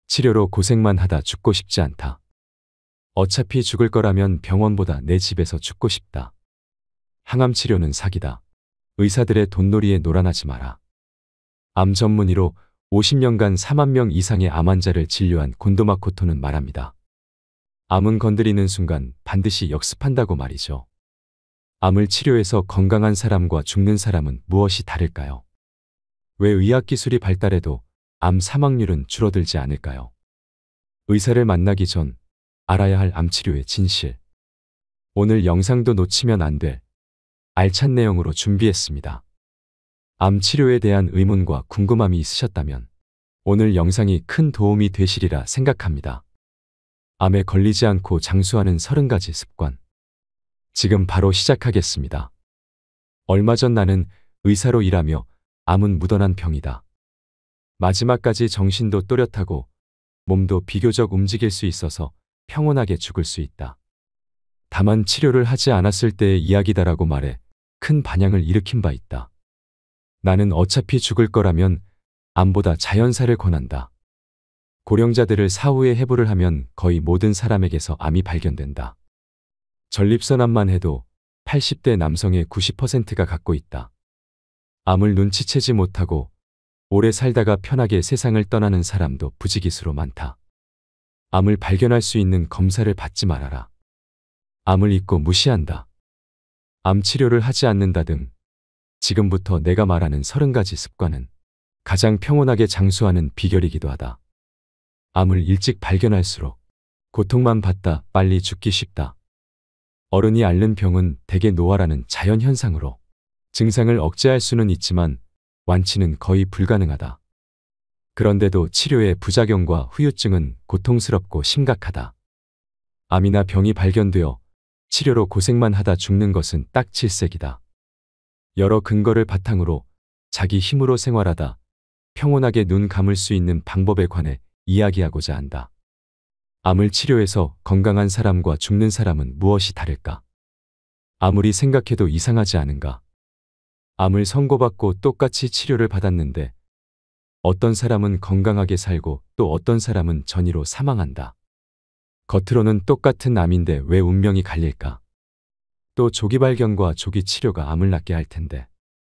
치료로 고생만 하다 죽고 싶지 않다. 어차피 죽을 거라면 병원보다 내 집에서 죽고 싶다. 항암 치료는 사기다. 의사들의 돈놀이에 놀아나지 마라. 암 전문의로 50년간 4만 명 이상의 암 환자를 진료한 곤도마코토는 말합니다. 암은 건드리는 순간 반드시 역습한다고 말이죠. 암을 치료해서 건강한 사람과 죽는 사람은 무엇이 다를까요? 왜 의학기술이 발달해도 암 사망률은 줄어들지 않을까요? 의사를 만나기 전 알아야 할 암치료의 진실. 오늘 영상도 놓치면 안 될 알찬 내용으로 준비했습니다. 암 치료에 대한 의문과 궁금함이 있으셨다면 오늘 영상이 큰 도움이 되시리라 생각합니다. 암에 걸리지 않고 장수하는 30가지 습관. 지금 바로 시작하겠습니다. 얼마 전 나는 의사로 일하며 암은 묻어난 병이다. 마지막까지 정신도 또렷하고 몸도 비교적 움직일 수 있어서 평온하게 죽을 수 있다. 다만 치료를 하지 않았을 때의 이야기다라고 말해 큰 반향을 일으킨 바 있다. 나는 어차피 죽을 거라면 암보다 자연사를 권한다. 고령자들을 사후에 해부를 하면 거의 모든 사람에게서 암이 발견된다. 전립선암만 해도 80대 남성의 90%가 갖고 있다. 암을 눈치채지 못하고 오래 살다가 편하게 세상을 떠나는 사람도 부지기수로 많다. 암을 발견할 수 있는 검사를 받지 말아라. 암을 잊고 무시한다. 암 치료를 하지 않는다 등 지금부터 내가 말하는 30가지 습관은 가장 평온하게 장수하는 비결이기도 하다. 암을 일찍 발견할수록 고통만 받다 빨리 죽기 쉽다. 어른이 앓는 병은 대개 노화라는 자연현상으로 증상을 억제할 수는 있지만 완치는 거의 불가능하다. 그런데도 치료의 부작용과 후유증은 고통스럽고 심각하다. 암이나 병이 발견되어 치료로 고생만 하다 죽는 것은 딱 질색이다. 여러 근거를 바탕으로 자기 힘으로 생활하다 평온하게 눈 감을 수 있는 방법에 관해 이야기하고자 한다. 암을 치료해서 건강한 사람과 죽는 사람은 무엇이 다를까? 아무리 생각해도 이상하지 않은가? 암을 선고받고 똑같이 치료를 받았는데 어떤 사람은 건강하게 살고 또 어떤 사람은 전이로 사망한다. 겉으로는 똑같은 암인데 왜 운명이 갈릴까? 또 조기 발견과 조기 치료가 암을 낫게 할 텐데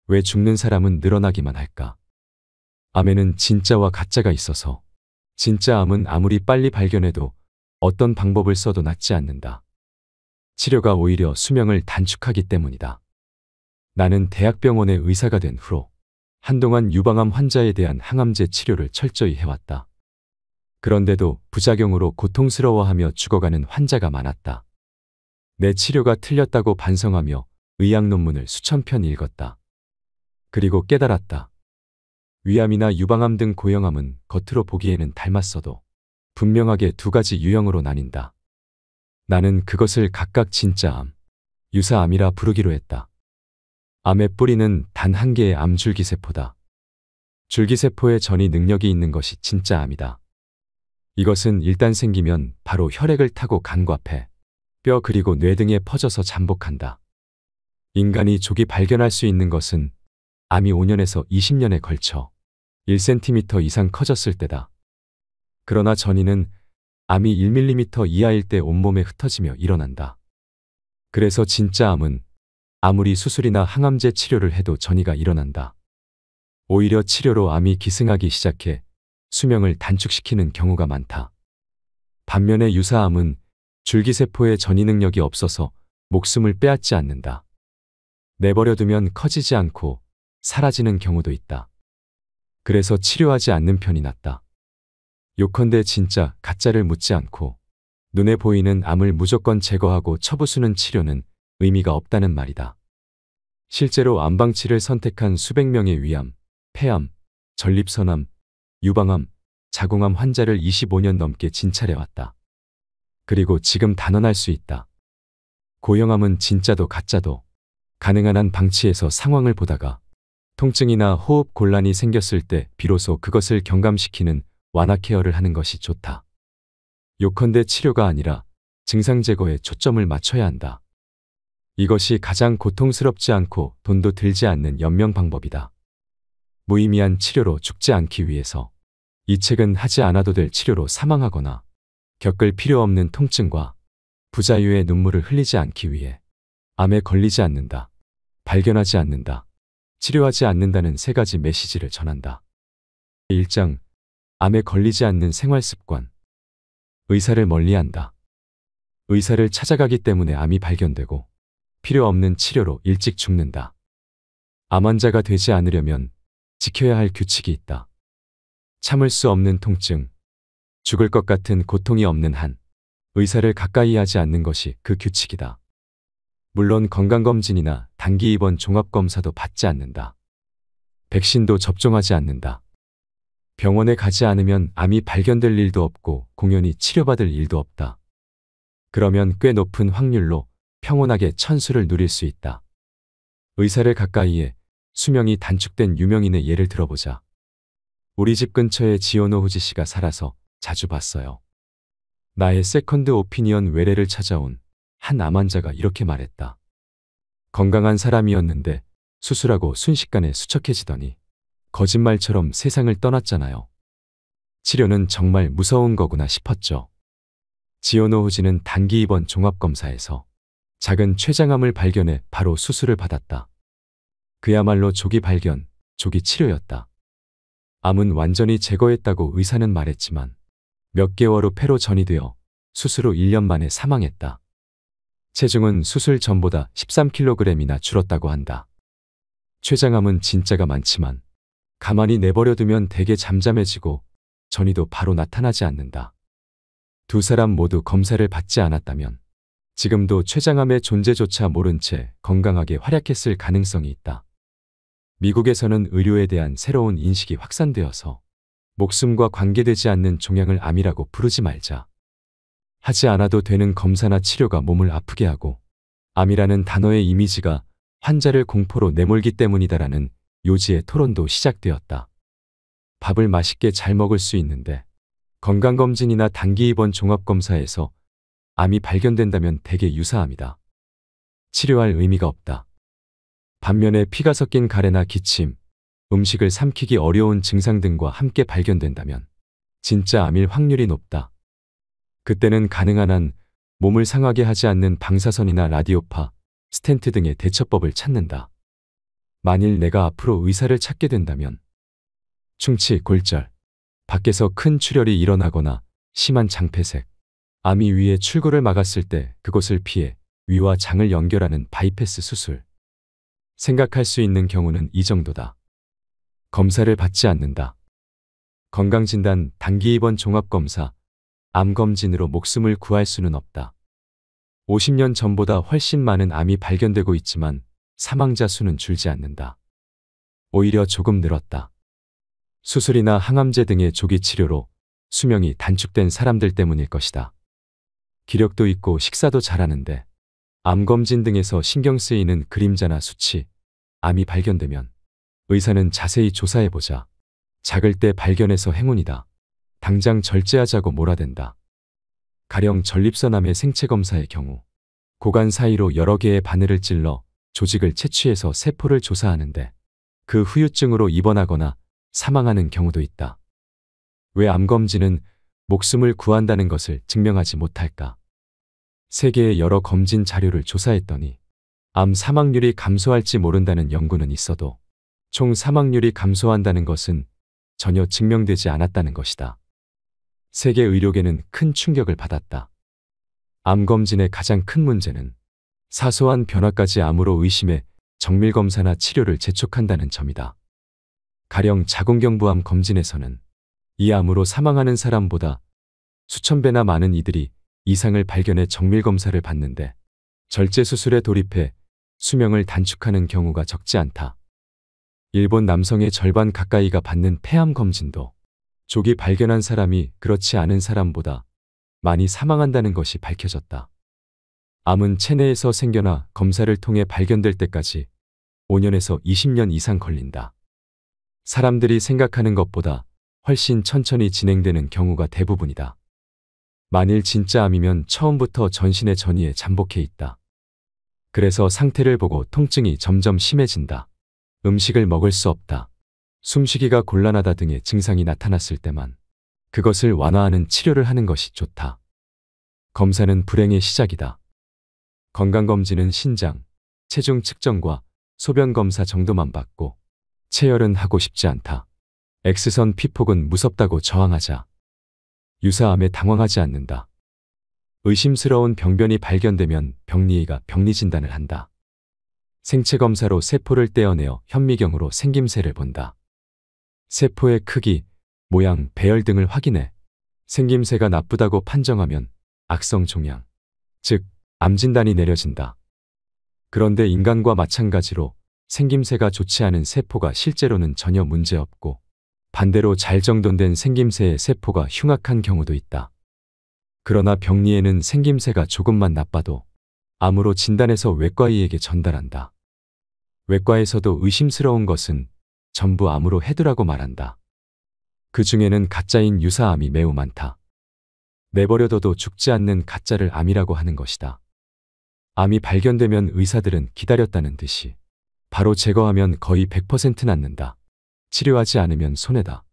왜 죽는 사람은 늘어나기만 할까? 암에는 진짜와 가짜가 있어서 진짜 암은 아무리 빨리 발견해도 어떤 방법을 써도 낫지 않는다. 치료가 오히려 수명을 단축하기 때문이다. 나는 대학병원의 의사가 된 후로 한동안 유방암 환자에 대한 항암제 치료를 철저히 해왔다. 그런데도 부작용으로 고통스러워하며 죽어가는 환자가 많았다. 내 치료가 틀렸다고 반성하며 의학 논문을 수천 편 읽었다. 그리고 깨달았다. 위암이나 유방암 등 고형암은 겉으로 보기에는 닮았어도 분명하게 두 가지 유형으로 나뉜다. 나는 그것을 각각 진짜암, 유사암이라 부르기로 했다. 암의 뿌리는 단 한 개의 암줄기세포다. 줄기세포의 전이 능력이 있는 것이 진짜 암이다. 이것은 일단 생기면 바로 혈액을 타고 간과 폐, 뼈 그리고 뇌 등에 퍼져서 잠복한다. 인간이 조기 발견할 수 있는 것은 암이 5년에서 20년에 걸쳐 1cm 이상 커졌을 때다. 그러나 전이는 암이 1mm 이하일 때 온몸에 흩어지며 일어난다. 그래서 진짜 암은 아무리 수술이나 항암제 치료를 해도 전이가 일어난다. 오히려 치료로 암이 기승하기 시작해 수명을 단축시키는 경우가 많다. 반면에 유사암은 줄기세포의 전이 능력이 없어서 목숨을 빼앗지 않는다. 내버려두면 커지지 않고 사라지는 경우도 있다. 그래서 치료하지 않는 편이 낫다. 요컨대 진짜, 가짜를 묻지 않고 눈에 보이는 암을 무조건 제거하고 쳐부수는 치료는 의미가 없다는 말이다. 실제로 암방치를 선택한 수백 명의 위암, 폐암, 전립선암, 유방암, 자궁암 환자를 25년 넘게 진찰해왔다. 그리고 지금 단언할 수 있다. 고형암은 진짜도 가짜도 가능한 한 방치해서 상황을 보다가 통증이나 호흡 곤란이 생겼을 때 비로소 그것을 경감시키는 완화 케어를 하는 것이 좋다. 요컨대 치료가 아니라 증상 제거에 초점을 맞춰야 한다. 이것이 가장 고통스럽지 않고 돈도 들지 않는 연명 방법이다. 무의미한 치료로 죽지 않기 위해서 이 책은 하지 않아도 될 치료로 사망하거나 겪을 필요 없는 통증과 부자유의 눈물을 흘리지 않기 위해 암에 걸리지 않는다, 발견하지 않는다, 치료하지 않는다는 세 가지 메시지를 전한다. 1장, 암에 걸리지 않는 생활 습관. 의사를 멀리한다. 의사를 찾아가기 때문에 암이 발견되고 필요 없는 치료로 일찍 죽는다. 암 환자가 되지 않으려면 지켜야 할 규칙이 있다. 참을 수 없는 통증, 죽을 것 같은 고통이 없는 한 의사를 가까이 하지 않는 것이 그 규칙이다. 물론 건강검진이나 단기 입원 종합검사도 받지 않는다. 백신도 접종하지 않는다. 병원에 가지 않으면 암이 발견될 일도 없고 공연히 치료받을 일도 없다. 그러면 꽤 높은 확률로 평온하게 천수를 누릴 수 있다. 의사를 가까이에 수명이 단축된 유명인의 예를 들어보자. 우리 집 근처에 지오노 후지 씨가 살아서 자주 봤어요. 나의 세컨드 오피니언 외래를 찾아온 한 암 환자가 이렇게 말했다. 건강한 사람이었는데 수술하고 순식간에 수척해지더니 거짓말처럼 세상을 떠났잖아요. 치료는 정말 무서운 거구나 싶었죠. 지오노 후지는 단기 입원 종합검사에서 작은 췌장암을 발견해 바로 수술을 받았다. 그야말로 조기 발견, 조기 치료였다. 암은 완전히 제거했다고 의사는 말했지만 몇 개월 후 폐로 전이되어 수술 후 1년 만에 사망했다. 체중은 수술 전보다 13kg이나 줄었다고 한다. 췌장암은 진짜가 많지만 가만히 내버려두면 대개 잠잠해지고 전이도 바로 나타나지 않는다. 두 사람 모두 검사를 받지 않았다면 지금도 췌장암의 존재조차 모른 채 건강하게 활약했을 가능성이 있다. 미국에서는 의료에 대한 새로운 인식이 확산되어서 목숨과 관계되지 않는 종양을 암이라고 부르지 말자. 하지 않아도 되는 검사나 치료가 몸을 아프게 하고 암이라는 단어의 이미지가 환자를 공포로 내몰기 때문이다라는 요지의 토론도 시작되었다. 밥을 맛있게 잘 먹을 수 있는데 건강검진이나 단기 입원 종합검사에서 암이 발견된다면 대개 유사암이다. 치료할 의미가 없다. 반면에 피가 섞인 가래나 기침, 음식을 삼키기 어려운 증상 등과 함께 발견된다면 진짜 암일 확률이 높다. 그때는 가능한 한 몸을 상하게 하지 않는 방사선이나 라디오파, 스텐트 등의 대처법을 찾는다. 만일 내가 앞으로 의사를 찾게 된다면 충치, 골절, 밖에서 큰 출혈이 일어나거나 심한 장폐색, 암이 위에 출구를 막았을 때 그곳을 피해 위와 장을 연결하는 바이패스 수술. 생각할 수 있는 경우는 이 정도다. 검사를 받지 않는다. 건강진단, 단기 입원 종합검사, 암검진으로 목숨을 구할 수는 없다. 50년 전보다 훨씬 많은 암이 발견되고 있지만 사망자 수는 줄지 않는다. 오히려 조금 늘었다. 수술이나 항암제 등의 조기 치료로 수명이 단축된 사람들 때문일 것이다. 기력도 있고 식사도 잘하는데 암검진 등에서 신경 쓰이는 그림자나 수치, 암이 발견되면 의사는 자세히 조사해보자. 작을 때 발견해서 행운이다. 당장 절제하자고 몰아댄다. 가령 전립선암의 생체검사의 경우 고관 사이로 여러 개의 바늘을 찔러 조직을 채취해서 세포를 조사하는데 그 후유증으로 입원하거나 사망하는 경우도 있다. 왜 암검진은 목숨을 구한다는 것을 증명하지 못할까? 세계의 여러 검진 자료를 조사했더니 암 사망률이 감소할지 모른다는 연구는 있어도 총 사망률이 감소한다는 것은 전혀 증명되지 않았다는 것이다. 세계 의료계는 큰 충격을 받았다. 암검진의 가장 큰 문제는 사소한 변화까지 암으로 의심해 정밀검사나 치료를 재촉한다는 점이다. 가령 자궁경부암 검진에서는 이 암으로 사망하는 사람보다 수천 배나 많은 이들이 이상을 발견해 정밀검사를 받는데 절제수술에 돌입해 수명을 단축하는 경우가 적지 않다. 일본 남성의 절반 가까이가 받는 폐암 검진도 조기 발견한 사람이 그렇지 않은 사람보다 많이 사망한다는 것이 밝혀졌다. 암은 체내에서 생겨나 검사를 통해 발견될 때까지 5년에서 20년 이상 걸린다. 사람들이 생각하는 것보다 훨씬 천천히 진행되는 경우가 대부분이다. 만일 진짜 암이면 처음부터 전신의 전이에 잠복해 있다. 그래서 상태를 보고 통증이 점점 심해진다. 음식을 먹을 수 없다. 숨쉬기가 곤란하다 등의 증상이 나타났을 때만 그것을 완화하는 치료를 하는 것이 좋다. 검사는 불행의 시작이다. 건강검진은 신장, 체중 측정과 소변 검사 정도만 받고 체열은 하고 싶지 않다. X선 피폭은 무섭다고 저항하자. 유사암에 당황하지 않는다. 의심스러운 병변이 발견되면 병리의가 병리 진단을 한다. 생체 검사로 세포를 떼어내어 현미경으로 생김새를 본다. 세포의 크기, 모양, 배열 등을 확인해 생김새가 나쁘다고 판정하면 악성 종양, 즉 암 진단이 내려진다. 그런데 인간과 마찬가지로 생김새가 좋지 않은 세포가 실제로는 전혀 문제없고 반대로 잘 정돈된 생김새의 세포가 흉악한 경우도 있다. 그러나 병리에는 생김새가 조금만 나빠도 암으로 진단해서 외과의에게 전달한다. 외과에서도 의심스러운 것은 전부 암으로 해두라고 말한다. 그 중에는 가짜인 유사암이 매우 많다. 내버려둬도 죽지 않는 가짜를 암이라고 하는 것이다. 암이 발견되면 의사들은 기다렸다는 듯이 바로 제거하면 거의 100% 낫는다. 치료하지 않으면 손해다.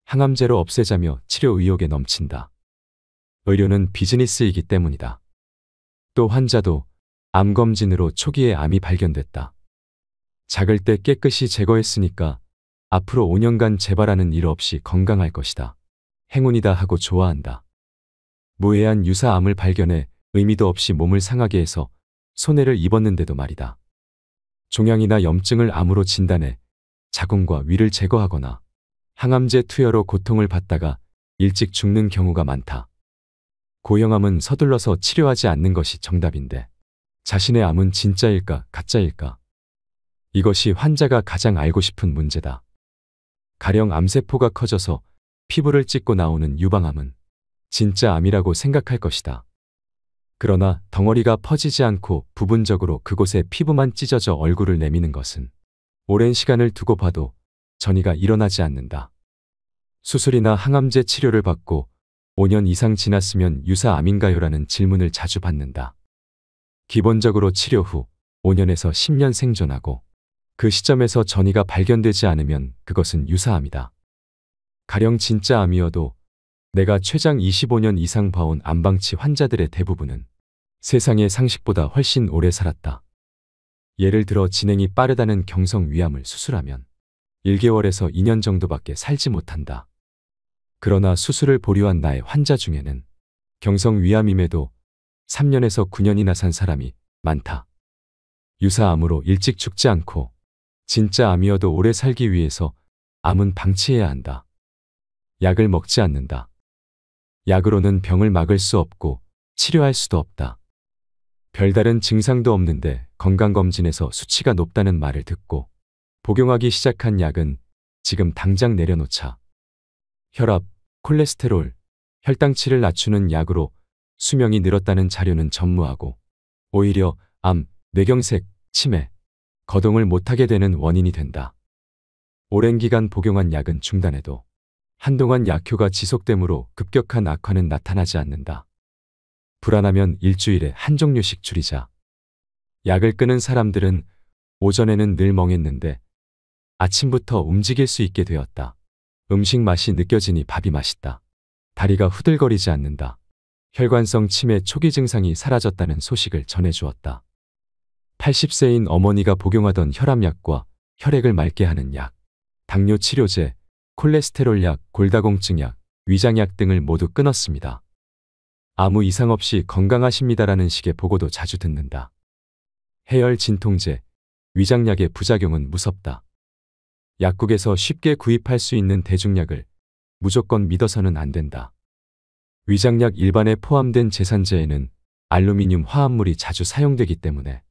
항암제로 없애자며 치료 의욕에 넘친다. 의료는 비즈니스이기 때문이다. 또 환자도 암검진으로 초기에 암이 발견됐다. 작을 때 깨끗이 제거했으니까 앞으로 5년간 재발하는 일 없이 건강할 것이다. 행운이다 하고 좋아한다. 무해한 유사암을 발견해 의미도 없이 몸을 상하게 해서 손해를 입었는데도 말이다. 종양이나 염증을 암으로 진단해 자궁과 위를 제거하거나 항암제 투여로 고통을 받다가 일찍 죽는 경우가 많다. 고형암은 서둘러서 치료하지 않는 것이 정답인데 자신의 암은 진짜일까 가짜일까? 이것이 환자가 가장 알고 싶은 문제다. 가령 암세포가 커져서 피부를 찢고 나오는 유방암은 진짜 암이라고 생각할 것이다. 그러나 덩어리가 퍼지지 않고 부분적으로 그곳에 피부만 찢어져 얼굴을 내미는 것은 오랜 시간을 두고 봐도 전이가 일어나지 않는다. 수술이나 항암제 치료를 받고 5년 이상 지났으면 유사암인가요라는 질문을 자주 받는다. 기본적으로 치료 후 5년에서 10년 생존하고 그 시점에서 전이가 발견되지 않으면 그것은 유사암이다. 가령 진짜 암이어도 내가 최장 25년 이상 봐온 암방치 환자들의 대부분은 세상의 상식보다 훨씬 오래 살았다. 예를 들어 진행이 빠르다는 경성위암을 수술하면 1개월에서 2년 정도밖에 살지 못한다. 그러나 수술을 보류한 나의 환자 중에는 경성위암임에도 3년에서 9년이나 산 사람이 많다. 유사암으로 일찍 죽지 않고 진짜 암이어도 오래 살기 위해서 암은 방치해야 한다. 약을 먹지 않는다. 약으로는 병을 막을 수 없고 치료할 수도 없다. 별다른 증상도 없는데 건강검진에서 수치가 높다는 말을 듣고 복용하기 시작한 약은 지금 당장 내려놓자. 혈압, 콜레스테롤, 혈당치를 낮추는 약으로 수명이 늘었다는 자료는 전무하고 오히려 암, 뇌경색, 치매, 거동을 못하게 되는 원인이 된다. 오랜 기간 복용한 약은 중단해도 한동안 약효가 지속되므로 급격한 악화는 나타나지 않는다. 불안하면 일주일에 한 종류씩 줄이자. 약을 끊은 사람들은 오전에는 늘 멍했는데 아침부터 움직일 수 있게 되었다. 음식 맛이 느껴지니 밥이 맛있다. 다리가 후들거리지 않는다. 혈관성 치매 초기 증상이 사라졌다는 소식을 전해주었다. 80세인 어머니가 복용하던 혈압약과 혈액을 맑게 하는 약, 당뇨 치료제, 콜레스테롤 약, 골다공증 약, 위장약 등을 모두 끊었습니다. 아무 이상 없이 건강하십니다라는 식의 보고도 자주 듣는다. 해열 진통제, 위장약의 부작용은 무섭다. 약국에서 쉽게 구입할 수 있는 대중약을 무조건 믿어서는 안 된다. 위장약 일반에 포함된 제산제에는 알루미늄 화합물이 자주 사용되기 때문에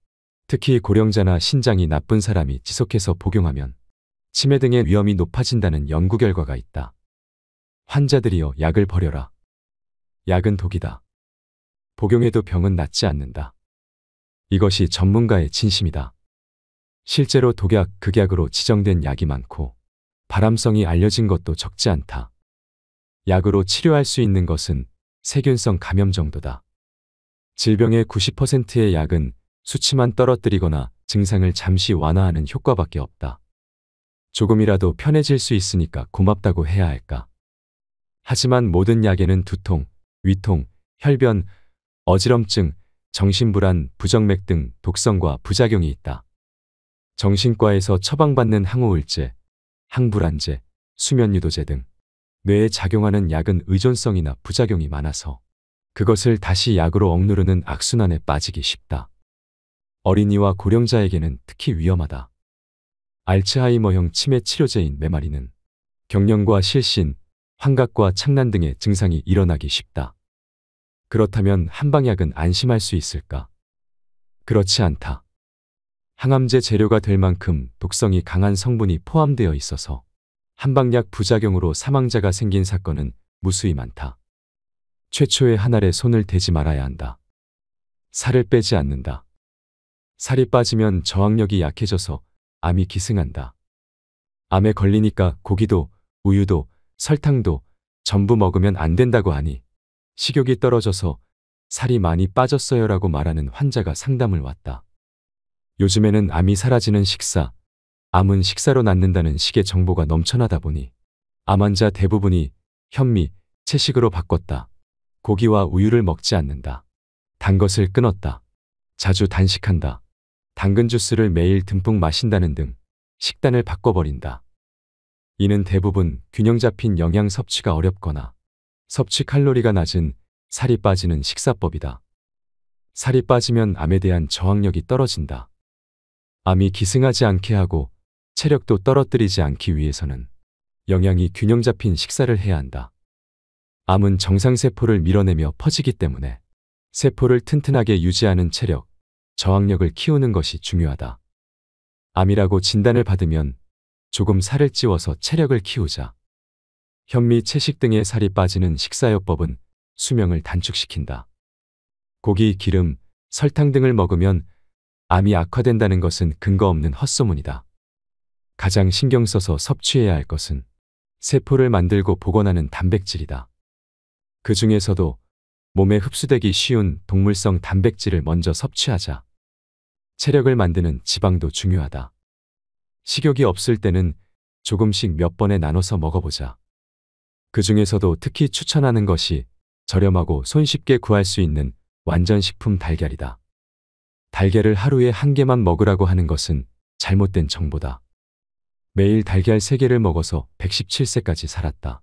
특히 고령자나 신장이 나쁜 사람이 지속해서 복용하면 치매 등의 위험이 높아진다는 연구 결과가 있다. 환자들이여 약을 버려라. 약은 독이다. 복용해도 병은 낫지 않는다. 이것이 전문가의 진심이다. 실제로 독약, 극약으로 지정된 약이 많고 발암성이 알려진 것도 적지 않다. 약으로 치료할 수 있는 것은 세균성 감염 정도다. 질병의 90%의 약은 수치만 떨어뜨리거나 증상을 잠시 완화하는 효과밖에 없다. 조금이라도 편해질 수 있으니까 고맙다고 해야 할까? 하지만 모든 약에는 두통, 위통, 혈변, 어지럼증, 정신불안, 부정맥 등 독성과 부작용이 있다. 정신과에서 처방받는 항우울제, 항불안제, 수면유도제 등 뇌에 작용하는 약은 의존성이나 부작용이 많아서 그것을 다시 약으로 억누르는 악순환에 빠지기 쉽다. 어린이와 고령자에게는 특히 위험하다. 알츠하이머형 치매 치료제인 메마리는 경련과 실신, 환각과 착란 등의 증상이 일어나기 쉽다. 그렇다면 한방약은 안심할 수 있을까? 그렇지 않다. 항암제 재료가 될 만큼 독성이 강한 성분이 포함되어 있어서 한방약 부작용으로 사망자가 생긴 사건은 무수히 많다. 최초의 한 알에 손을 대지 말아야 한다. 살을 빼지 않는다. 살이 빠지면 저항력이 약해져서 암이 기승한다. 암에 걸리니까 고기도, 우유도, 설탕도 전부 먹으면 안 된다고 하니 식욕이 떨어져서 살이 많이 빠졌어요라고 말하는 환자가 상담을 왔다. 요즘에는 암이 사라지는 식사, 암은 식사로 낫는다는 식의 정보가 넘쳐나다 보니 암 환자 대부분이 현미, 채식으로 바꿨다. 고기와 우유를 먹지 않는다. 단 것을 끊었다. 자주 단식한다. 당근 주스를 매일 듬뿍 마신다는 등 식단을 바꿔버린다. 이는 대부분 균형 잡힌 영양 섭취가 어렵거나 섭취 칼로리가 낮은 살이 빠지는 식사법이다. 살이 빠지면 암에 대한 저항력이 떨어진다. 암이 기승하지 않게 하고 체력도 떨어뜨리지 않기 위해서는 영양이 균형 잡힌 식사를 해야 한다. 암은 정상세포를 밀어내며 퍼지기 때문에 세포를 튼튼하게 유지하는 체력, 저항력을 키우는 것이 중요하다. 암이라고 진단을 받으면 조금 살을 찌워서 체력을 키우자. 현미, 채식 등의 살이 빠지는 식사요법은 수명을 단축시킨다. 고기, 기름, 설탕 등을 먹으면 암이 악화된다는 것은 근거 없는 헛소문이다. 가장 신경 써서 섭취해야 할 것은 세포를 만들고 복원하는 단백질이다. 그 중에서도 몸에 흡수되기 쉬운 동물성 단백질을 먼저 섭취하자. 체력을 만드는 지방도 중요하다. 식욕이 없을 때는 조금씩 몇 번에 나눠서 먹어보자. 그 중에서도 특히 추천하는 것이 저렴하고 손쉽게 구할 수 있는 완전식품 달걀이다. 달걀을 하루에 한 개만 먹으라고 하는 것은 잘못된 정보다. 매일 달걀 3개를 먹어서 117세까지 살았다.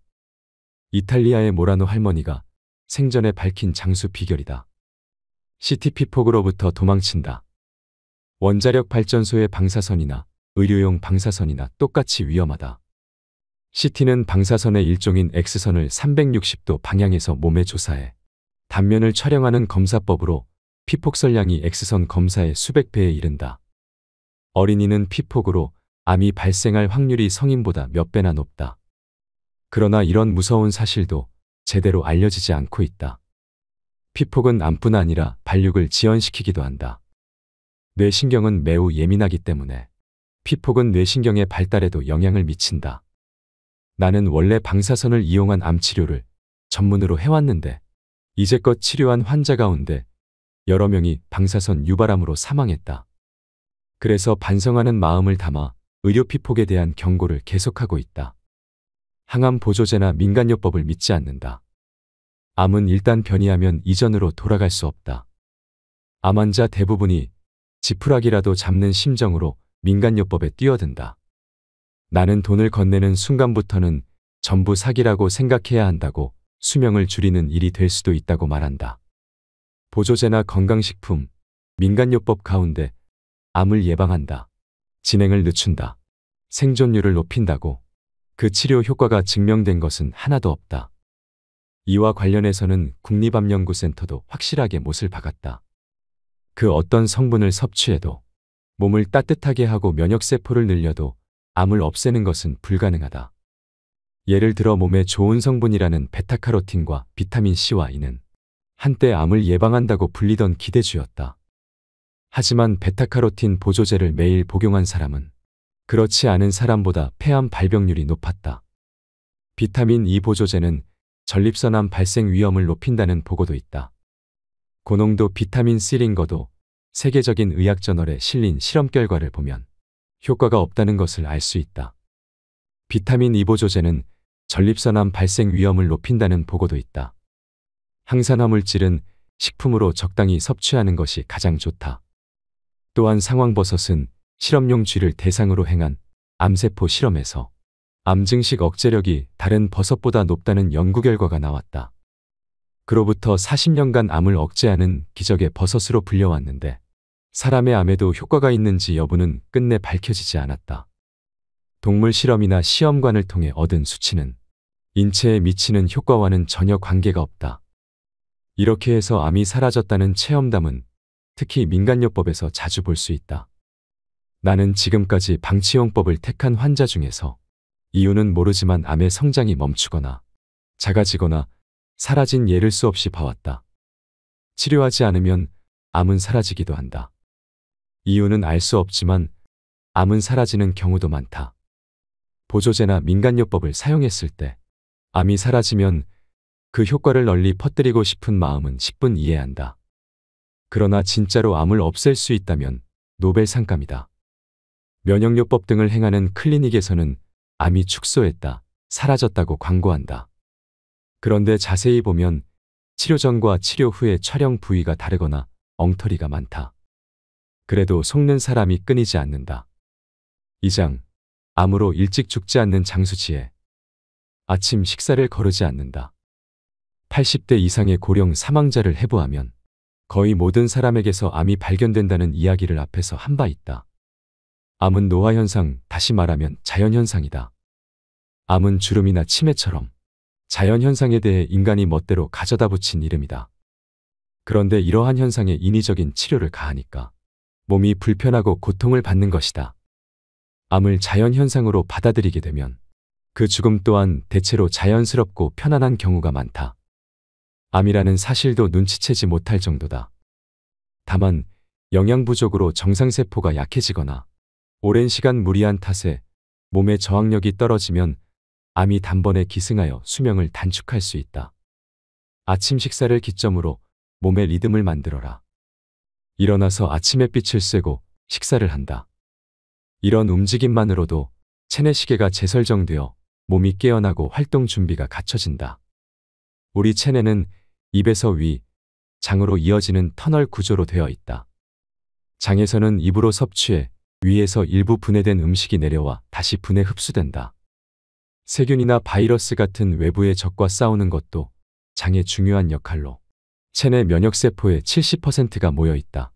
이탈리아의 모라노 할머니가 생전에 밝힌 장수 비결이다. 시티피폭으로부터 도망친다. 원자력 발전소의 방사선이나 의료용 방사선이나 똑같이 위험하다. CT는 방사선의 일종인 X선을 360도 방향에서 몸에 조사해 단면을 촬영하는 검사법으로 피폭설량이 X선 검사의 수백 배에 이른다. 어린이는 피폭으로 암이 발생할 확률이 성인보다 몇 배나 높다. 그러나 이런 무서운 사실도 제대로 알려지지 않고 있다. 피폭은 암뿐 아니라 발육을 지연시키기도 한다. 뇌신경은 매우 예민하기 때문에 피폭은 뇌신경의 발달에도 영향을 미친다. 나는 원래 방사선을 이용한 암 치료를 전문으로 해왔는데 이제껏 치료한 환자 가운데 여러 명이 방사선 유발암으로 사망했다. 그래서 반성하는 마음을 담아 의료 피폭에 대한 경고를 계속하고 있다. 항암 보조제나 민간요법을 믿지 않는다. 암은 일단 변이하면 이전으로 돌아갈 수 없다. 암 환자 대부분이 지푸라기라도 잡는 심정으로 민간요법에 뛰어든다. 나는 돈을 건네는 순간부터는 전부 사기라고 생각해야 한다고 수명을 줄이는 일이 될 수도 있다고 말한다. 보조제나 건강식품, 민간요법 가운데 암을 예방한다. 진행을 늦춘다. 생존율을 높인다고 그 치료 효과가 증명된 것은 하나도 없다. 이와 관련해서는 국립암연구센터도 확실하게 못을 박았다. 그 어떤 성분을 섭취해도 몸을 따뜻하게 하고 면역세포를 늘려도 암을 없애는 것은 불가능하다. 예를 들어 몸에 좋은 성분이라는 베타카로틴과 비타민 C와 E는 한때 암을 예방한다고 불리던 기대주였다. 하지만 베타카로틴 보조제를 매일 복용한 사람은 그렇지 않은 사람보다 폐암 발병률이 높았다. 비타민 E 보조제는 전립선암 발생 위험을 높인다는 보고도 있다. 고농도 비타민 C인 거도 세계적인 의학저널에 실린 실험 결과를 보면 효과가 없다는 것을 알 수 있다. 비타민 E 보조제는 전립선암 발생 위험을 높인다는 보고도 있다. 항산화 물질은 식품으로 적당히 섭취하는 것이 가장 좋다. 또한 상황버섯은 실험용 쥐를 대상으로 행한 암세포 실험에서 암 증식 억제력이 다른 버섯보다 높다는 연구 결과가 나왔다. 그로부터 40년간 암을 억제하는 기적의 버섯으로 불려왔는데 사람의 암에도 효과가 있는지 여부는 끝내 밝혀지지 않았다. 동물 실험이나 시험관을 통해 얻은 수치는 인체에 미치는 효과와는 전혀 관계가 없다. 이렇게 해서 암이 사라졌다는 체험담은 특히 민간요법에서 자주 볼 수 있다. 나는 지금까지 방치용법을 택한 환자 중에서 이유는 모르지만 암의 성장이 멈추거나 작아지거나 사라진 예를 수없이 봐왔다. 치료하지 않으면 암은 사라지기도 한다. 이유는 알 수 없지만 암은 사라지는 경우도 많다. 보조제나 민간요법을 사용했을 때 암이 사라지면 그 효과를 널리 퍼뜨리고 싶은 마음은 10분 이해한다. 그러나 진짜로 암을 없앨 수 있다면 노벨상감이다. 면역요법 등을 행하는 클리닉에서는 암이 축소했다, 사라졌다고 광고한다. 그런데 자세히 보면 치료 전과 치료 후의 촬영 부위가 다르거나 엉터리가 많다. 그래도 속는 사람이 끊이지 않는다. 2장, 암으로 일찍 죽지 않는 장수지혜. 아침 식사를 거르지 않는다. 80대 이상의 고령 사망자를 해부하면 거의 모든 사람에게서 암이 발견된다는 이야기를 앞에서 한 바 있다. 암은 노화현상, 다시 말하면 자연현상이다. 암은 주름이나 치매처럼 자연현상에 대해 인간이 멋대로 가져다 붙인 이름이다. 그런데 이러한 현상에 인위적인 치료를 가하니까 몸이 불편하고 고통을 받는 것이다. 암을 자연현상으로 받아들이게 되면 그 죽음 또한 대체로 자연스럽고 편안한 경우가 많다. 암이라는 사실도 눈치채지 못할 정도다. 다만 영양 부족으로 정상세포가 약해지거나 오랜 시간 무리한 탓에 몸의 저항력이 떨어지면 암이 단번에 기승하여 수명을 단축할 수 있다. 아침 식사를 기점으로 몸의 리듬을 만들어라. 일어나서 아침 햇빛을 쐬고 식사를 한다. 이런 움직임만으로도 체내시계가 재설정되어 몸이 깨어나고 활동 준비가 갖춰진다. 우리 체내는 입에서 위, 장으로 이어지는 터널 구조로 되어 있다. 장에서는 입으로 섭취해 위에서 일부 분해된 음식이 내려와 다시 분해 흡수된다. 세균이나 바이러스 같은 외부의 적과 싸우는 것도 장의 중요한 역할로 체내 면역세포의 70%가 모여 있다.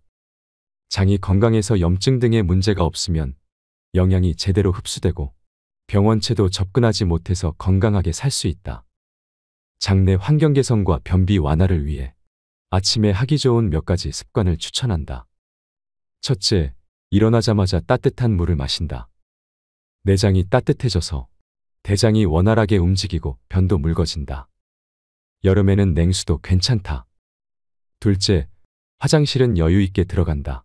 장이 건강해서 염증 등의 문제가 없으면 영양이 제대로 흡수되고 병원체도 접근하지 못해서 건강하게 살 수 있다. 장내 환경 개선과 변비 완화를 위해 아침에 하기 좋은 몇 가지 습관을 추천한다. 첫째, 일어나자마자 따뜻한 물을 마신다. 내장이 따뜻해져서 대장이 원활하게 움직이고 변도 묽어진다. 여름에는 냉수도 괜찮다. 둘째, 화장실은 여유 있게 들어간다.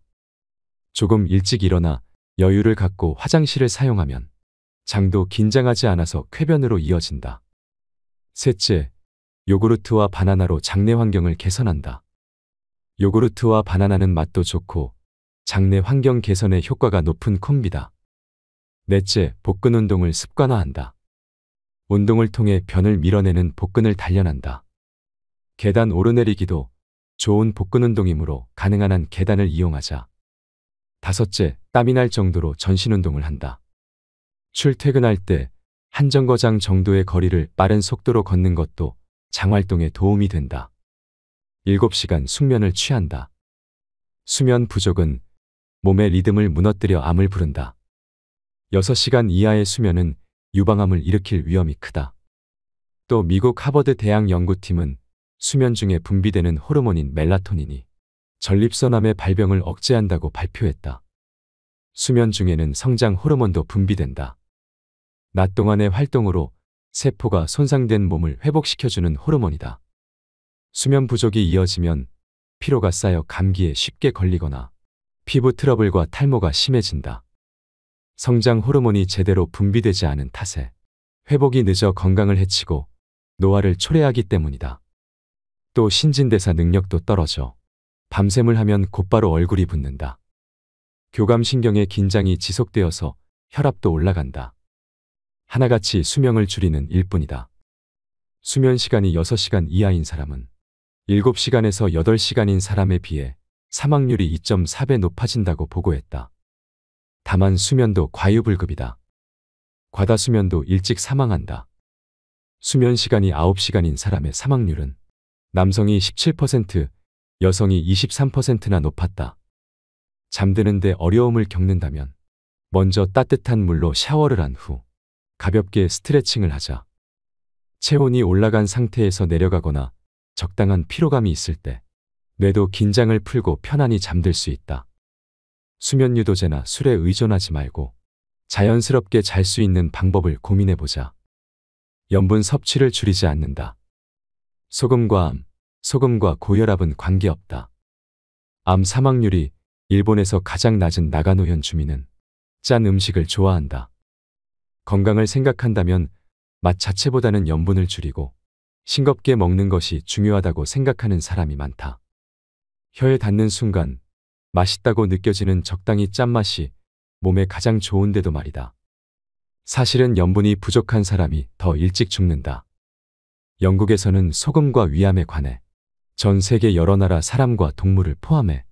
조금 일찍 일어나 여유를 갖고 화장실을 사용하면 장도 긴장하지 않아서 쾌변으로 이어진다. 셋째, 요구르트와 바나나로 장내 환경을 개선한다. 요구르트와 바나나는 맛도 좋고 장내 환경 개선에 효과가 높은 콤비다. 넷째, 복근 운동을 습관화한다. 운동을 통해 변을 밀어내는 복근을 단련한다. 계단 오르내리기도 좋은 복근 운동이므로 가능한 한 계단을 이용하자. 다섯째, 땀이 날 정도로 전신 운동을 한다. 출퇴근할 때 한 정거장 정도의 거리를 빠른 속도로 걷는 것도 장활동에 도움이 된다. 7시간 숙면을 취한다. 수면 부족은 몸의 리듬을 무너뜨려 암을 부른다. 6시간 이하의 수면은 유방암을 일으킬 위험이 크다. 또 미국 하버드 대학 연구팀은 수면 중에 분비되는 호르몬인 멜라토닌이 전립선암의 발병을 억제한다고 발표했다. 수면 중에는 성장 호르몬도 분비된다. 낮 동안의 활동으로 세포가 손상된 몸을 회복시켜주는 호르몬이다. 수면 부족이 이어지면 피로가 쌓여 감기에 쉽게 걸리거나 피부 트러블과 탈모가 심해진다. 성장 호르몬이 제대로 분비되지 않은 탓에 회복이 늦어 건강을 해치고 노화를 초래하기 때문이다. 또 신진대사 능력도 떨어져 밤샘을 하면 곧바로 얼굴이 붓는다. 교감신경의 긴장이 지속되어서 혈압도 올라간다. 하나같이 수명을 줄이는 일뿐이다. 수면 시간이 6시간 이하인 사람은 7시간에서 8시간인 사람에 비해 사망률이 2.4배 높아진다고 보고했다. 다만 수면도 과유불급이다. 과다수면도 일찍 사망한다. 수면 시간이 9시간인 사람의 사망률은 남성이 17%, 여성이 23%나 높았다. 잠드는데 어려움을 겪는다면 먼저 따뜻한 물로 샤워를 한 후 가볍게 스트레칭을 하자. 체온이 올라간 상태에서 내려가거나 적당한 피로감이 있을 때 뇌도 긴장을 풀고 편안히 잠들 수 있다. 수면 유도제나 술에 의존하지 말고 자연스럽게 잘 수 있는 방법을 고민해보자. 염분 섭취를 줄이지 않는다. 소금과 암, 소금과 고혈압은 관계없다. 암 사망률이 일본에서 가장 낮은 나가노현 주민은 짠 음식을 좋아한다. 건강을 생각한다면 맛 자체보다는 염분을 줄이고 싱겁게 먹는 것이 중요하다고 생각하는 사람이 많다. 혀에 닿는 순간 맛있다고 느껴지는 적당히 짠맛이 몸에 가장 좋은데도 말이다. 사실은 염분이 부족한 사람이 더 일찍 죽는다. 영국에서는 소금과 위암에 관해 전 세계 여러 나라 사람과 동물을 포함해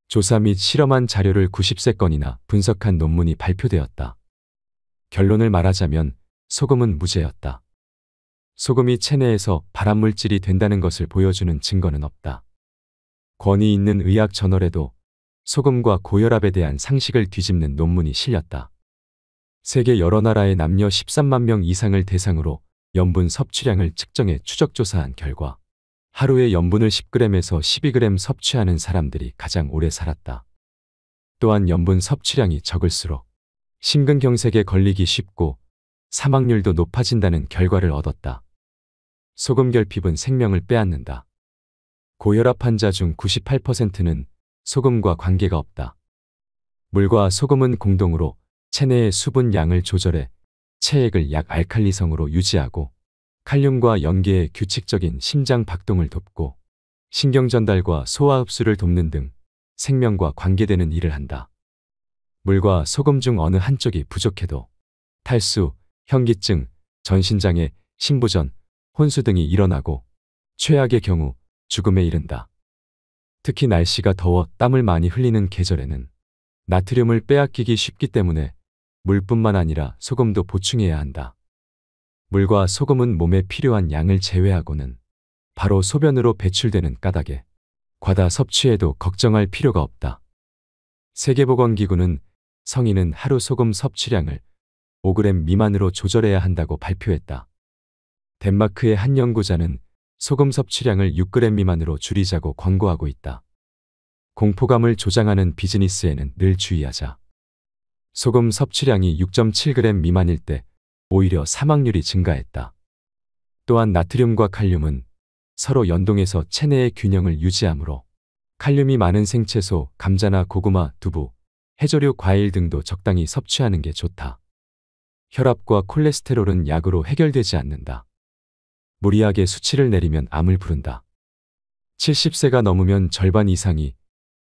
조사 및 실험한 자료를 90세 건이나 분석한 논문이 발표되었다. 결론을 말하자면 소금은 무죄였다. 소금이 체내에서 발암물질이 된다는 것을 보여주는 증거는 없다. 권위 있는 의학 저널에도 소금과 고혈압에 대한 상식을 뒤집는 논문이 실렸다. 세계 여러 나라의 남녀 13만 명 이상을 대상으로 염분 섭취량을 측정해 추적조사한 결과 하루에 염분을 10g에서 12g 섭취하는 사람들이 가장 오래 살았다. 또한 염분 섭취량이 적을수록 심근경색에 걸리기 쉽고 사망률도 높아진다는 결과를 얻었다. 소금 결핍은 생명을 빼앗는다. 고혈압 환자 중 98%는 소금과 관계가 없다. 물과 소금은 공동으로 체내의 수분 양을 조절해 체액을 약알칼리성으로 유지하고 칼륨과 연계의 규칙적인 심장 박동을 돕고 신경 전달과 소화 흡수를 돕는 등 생명과 관계되는 일을 한다. 물과 소금 중 어느 한쪽이 부족해도 탈수, 현기증, 전신장애, 신부전, 혼수 등이 일어나고 최악의 경우 죽음에 이른다. 특히 날씨가 더워 땀을 많이 흘리는 계절에는 나트륨을 빼앗기기 쉽기 때문에 물뿐만 아니라 소금도 보충해야 한다. 물과 소금은 몸에 필요한 양을 제외하고는 바로 소변으로 배출되는 까닭에 과다 섭취해도 걱정할 필요가 없다. 세계보건기구는 성인은 하루 소금 섭취량을 5g 미만으로 조절해야 한다고 발표했다. 덴마크의 한 연구자는 소금 섭취량을 6g 미만으로 줄이자고 권고하고 있다. 공포감을 조장하는 비즈니스에는 늘 주의하자. 소금 섭취량이 6.7g 미만일 때 오히려 사망률이 증가했다. 또한 나트륨과 칼륨은 서로 연동해서 체내의 균형을 유지하므로 칼륨이 많은 생채소, 감자나 고구마, 두부, 해조류, 과일 등도 적당히 섭취하는 게 좋다. 혈압과 콜레스테롤은 약으로 해결되지 않는다. 무리하게 수치를 내리면 암을 부른다. 70세가 넘으면 절반 이상이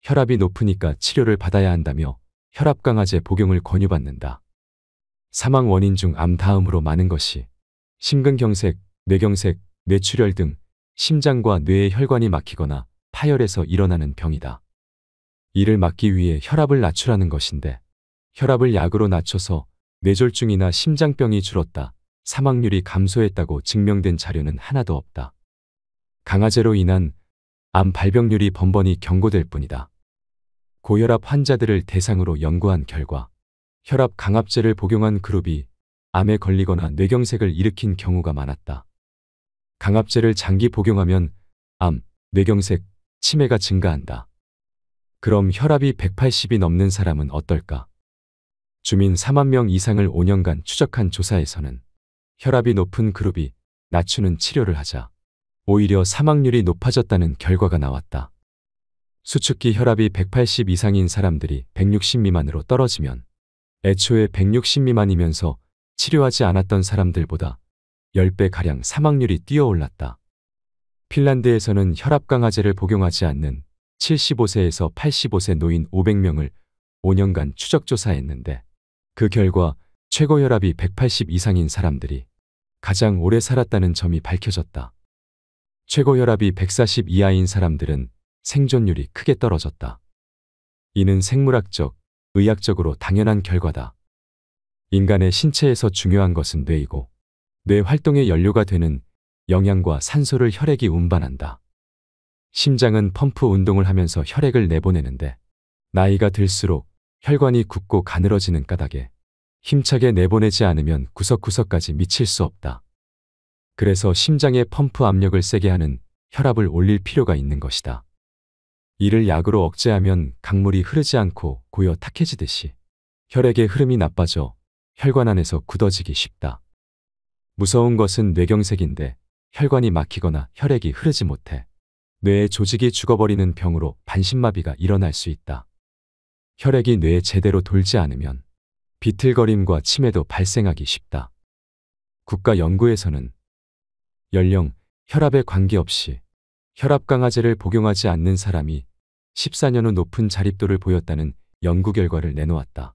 혈압이 높으니까 치료를 받아야 한다며 혈압 강화제 복용을 권유받는다. 사망 원인 중 암 다음으로 많은 것이 심근경색, 뇌경색, 뇌출혈 등 심장과 뇌의 혈관이 막히거나 파열해서 일어나는 병이다. 이를 막기 위해 혈압을 낮추라는 것인데 혈압을 약으로 낮춰서 뇌졸중이나 심장병이 줄었다, 사망률이 감소했다고 증명된 자료는 하나도 없다. 강화제로 인한 암 발병률이 번번이 경고될 뿐이다. 고혈압 환자들을 대상으로 연구한 결과 혈압 강압제를 복용한 그룹이 암에 걸리거나 뇌경색을 일으킨 경우가 많았다. 강압제를 장기 복용하면 암, 뇌경색, 치매가 증가한다. 그럼 혈압이 180이 넘는 사람은 어떨까? 주민 4만 명 이상을 5년간 추적한 조사에서는 혈압이 높은 그룹이 낮추는 치료를 하자 오히려 사망률이 높아졌다는 결과가 나왔다. 수축기 혈압이 180 이상인 사람들이 160 미만으로 떨어지면 애초에 160 미만이면서 치료하지 않았던 사람들보다 10배가량 사망률이 뛰어올랐다. 핀란드에서는 혈압 강화제를 복용하지 않는 75세에서 85세 노인 500명을 5년간 추적 조사했는데 그 결과 최고 혈압이 180 이상인 사람들이 가장 오래 살았다는 점이 밝혀졌다. 최고 혈압이 140 이하인 사람들은 생존율이 크게 떨어졌다. 이는 생물학적, 의학적으로 당연한 결과다. 인간의 신체에서 중요한 것은 뇌이고 뇌 활동의 연료가 되는 영양과 산소를 혈액이 운반한다. 심장은 펌프 운동을 하면서 혈액을 내보내는데 나이가 들수록 혈관이 굳고 가늘어지는 까닭에 힘차게 내보내지 않으면 구석구석까지 미칠 수 없다. 그래서 심장의 펌프 압력을 세게 하는 혈압을 올릴 필요가 있는 것이다. 이를 약으로 억제하면 강물이 흐르지 않고 고여 탁해지듯이 혈액의 흐름이 나빠져 혈관 안에서 굳어지기 쉽다. 무서운 것은 뇌경색인데 혈관이 막히거나 혈액이 흐르지 못해 뇌의 조직이 죽어버리는 병으로 반신마비가 일어날 수 있다. 혈액이 뇌에 제대로 돌지 않으면 비틀거림과 치매도 발생하기 쉽다. 국가 연구에서는 연령, 혈압에 관계없이 혈압 강화제를 복용하지 않는 사람이 14년 후 높은 자립도를 보였다는 연구 결과를 내놓았다.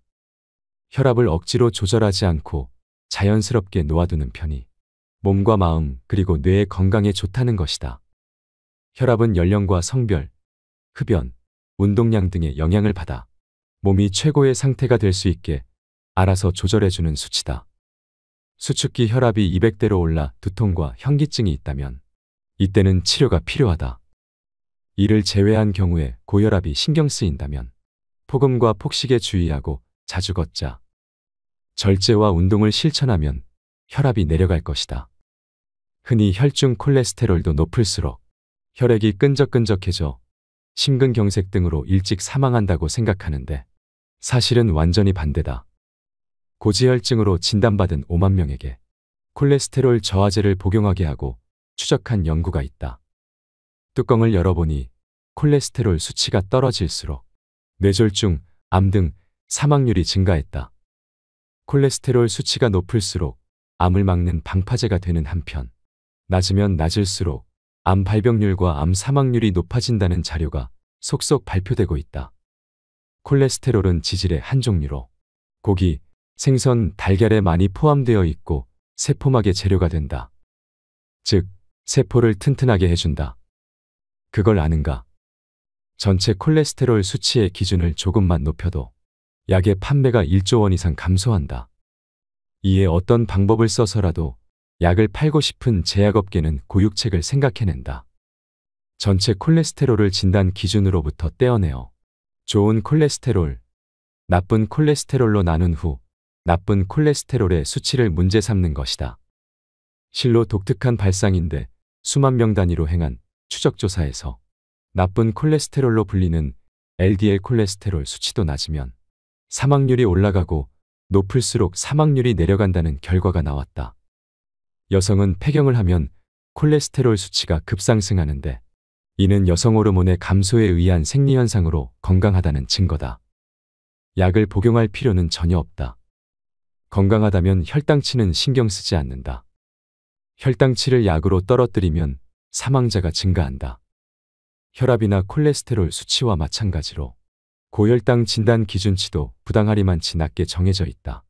혈압을 억지로 조절하지 않고 자연스럽게 놓아두는 편이 몸과 마음 그리고 뇌의 건강에 좋다는 것이다. 혈압은 연령과 성별, 흡연, 운동량 등의 영향을 받아 몸이 최고의 상태가 될 수 있게 알아서 조절해주는 수치다. 수축기 혈압이 200대로 올라 두통과 현기증이 있다면 이때는 치료가 필요하다. 이를 제외한 경우에 고혈압이 신경 쓰인다면 폭음과 폭식에 주의하고 자주 걷자. 절제와 운동을 실천하면 혈압이 내려갈 것이다. 흔히 혈중 콜레스테롤도 높을수록 혈액이 끈적끈적해져 심근경색 등으로 일찍 사망한다고 생각하는데 사실은 완전히 반대다. 고지혈증으로 진단받은 5만 명에게 콜레스테롤 저하제를 복용하게 하고 추적한 연구가 있다. 뚜껑을 열어보니 콜레스테롤 수치가 떨어질수록 뇌졸중, 암 등 사망률이 증가했다. 콜레스테롤 수치가 높을수록 암을 막는 방파제가 되는 한편 낮으면 낮을수록 암 발병률과 암 사망률이 높아진다는 자료가 속속 발표되고 있다. 콜레스테롤은 지질의 한 종류로 고기, 생선, 달걀에 많이 포함되어 있고 세포막의 재료가 된다. 즉, 세포를 튼튼하게 해준다. 그걸 아는가? 전체 콜레스테롤 수치의 기준을 조금만 높여도 약의 판매가 1조 원 이상 감소한다. 이에 어떤 방법을 써서라도 약을 팔고 싶은 제약업계는 고육책을 생각해낸다. 전체 콜레스테롤을 진단 기준으로부터 떼어내어 좋은 콜레스테롤, 나쁜 콜레스테롤로 나눈 후 나쁜 콜레스테롤의 수치를 문제 삼는 것이다. 실로 독특한 발상인데 수만 명 단위로 행한 추적조사에서 나쁜 콜레스테롤로 불리는 LDL 콜레스테롤 수치도 낮으면 사망률이 올라가고 높을수록 사망률이 내려간다는 결과가 나왔다. 여성은 폐경을 하면 콜레스테롤 수치가 급상승하는데 이는 여성 호르몬의 감소에 의한 생리현상으로 건강하다는 증거다. 약을 복용할 필요는 전혀 없다. 건강하다면 혈당치는 신경 쓰지 않는다. 혈당치를 약으로 떨어뜨리면 사망자가 증가한다. 혈압이나 콜레스테롤 수치와 마찬가지로 고혈당 진단 기준치도 부당하리만치 낮게 정해져 있다.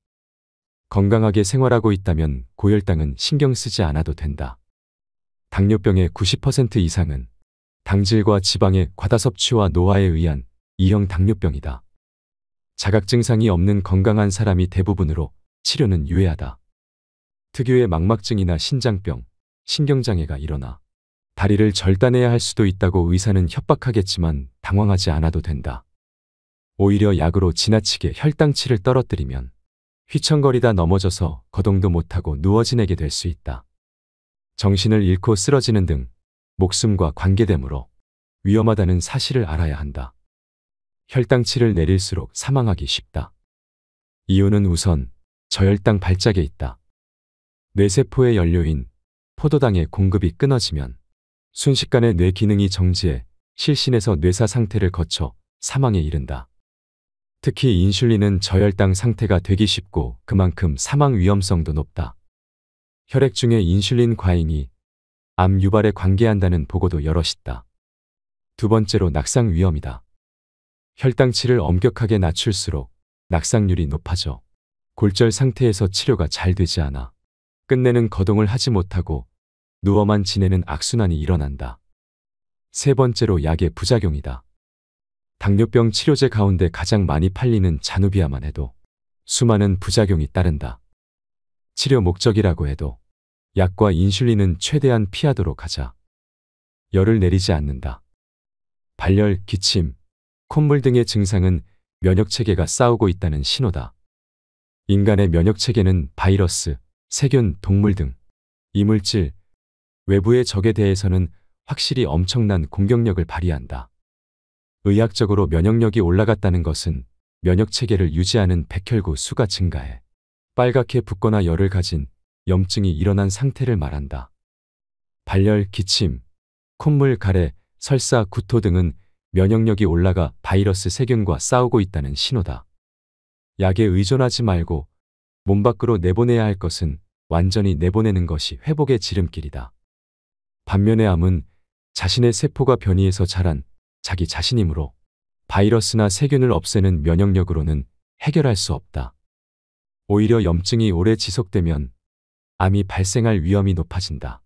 건강하게 생활하고 있다면 고혈당은 신경 쓰지 않아도 된다. 당뇨병의 90% 이상은 당질과 지방의 과다 섭취와 노화에 의한 2형 당뇨병이다. 자각 증상이 없는 건강한 사람이 대부분으로 치료는 유해하다. 특유의 망막증이나 신장병, 신경장애가 일어나 다리를 절단해야 할 수도 있다고 의사는 협박하겠지만 당황하지 않아도 된다. 오히려 약으로 지나치게 혈당치를 떨어뜨리면 휘청거리다 넘어져서 거동도 못하고 누워 지내게 될 수 있다. 정신을 잃고 쓰러지는 등 목숨과 관계되므로 위험하다는 사실을 알아야 한다. 혈당치를 내릴수록 사망하기 쉽다. 이유는 우선 저혈당 발작에 있다. 뇌세포의 연료인 포도당의 공급이 끊어지면 순식간에 뇌 기능이 정지해 실신에서 뇌사 상태를 거쳐 사망에 이른다. 특히 인슐린은 저혈당 상태가 되기 쉽고 그만큼 사망 위험성도 높다. 혈액 중의 인슐린 과잉이 암 유발에 관계한다는 보고도 여럿 있다. 두 번째로 낙상 위험이다. 혈당치를 엄격하게 낮출수록 낙상률이 높아져 골절 상태에서 치료가 잘 되지 않아 끝내는 거동을 하지 못하고 누워만 지내는 악순환이 일어난다. 세 번째로 약의 부작용이다. 당뇨병 치료제 가운데 가장 많이 팔리는 자누비아만 해도 수많은 부작용이 따른다. 치료 목적이라고 해도 약과 인슐린은 최대한 피하도록 하자. 열을 내리지 않는다. 발열, 기침, 콧물 등의 증상은 면역체계가 싸우고 있다는 신호다. 인간의 면역체계는 바이러스, 세균, 동물 등 이물질, 외부의 적에 대해서는 확실히 엄청난 공격력을 발휘한다. 의학적으로 면역력이 올라갔다는 것은 면역체계를 유지하는 백혈구 수가 증가해 빨갛게 붓거나 열을 가진 염증이 일어난 상태를 말한다. 발열, 기침, 콧물, 가래, 설사, 구토 등은 면역력이 올라가 바이러스 세균과 싸우고 있다는 신호다. 약에 의존하지 말고 몸 밖으로 내보내야 할 것은 완전히 내보내는 것이 회복의 지름길이다. 반면에 암은 자신의 세포가 변이해서 자란 자기 자신이므로 바이러스나 세균을 없애는 면역력으로는 해결할 수 없다. 오히려 염증이 오래 지속되면 암이 발생할 위험이 높아진다.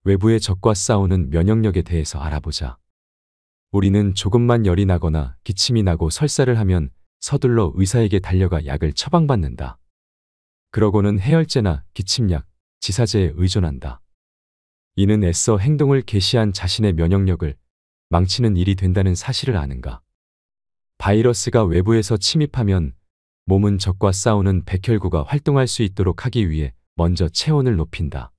외부의 적과 싸우는 면역력에 대해서 알아보자. 우리는 조금만 열이 나거나 기침이 나고 설사를 하면 서둘러 의사에게 달려가 약을 처방받는다. 그러고는 해열제나 기침약, 지사제에 의존한다. 이는 애써 행동을 개시한 자신의 면역력을 망치는 일이 된다는 사실을 아는가? 바이러스가 외부에서 침입하면 몸은 적과 싸우는 백혈구가 활동할 수 있도록 하기 위해 먼저 체온을 높인다.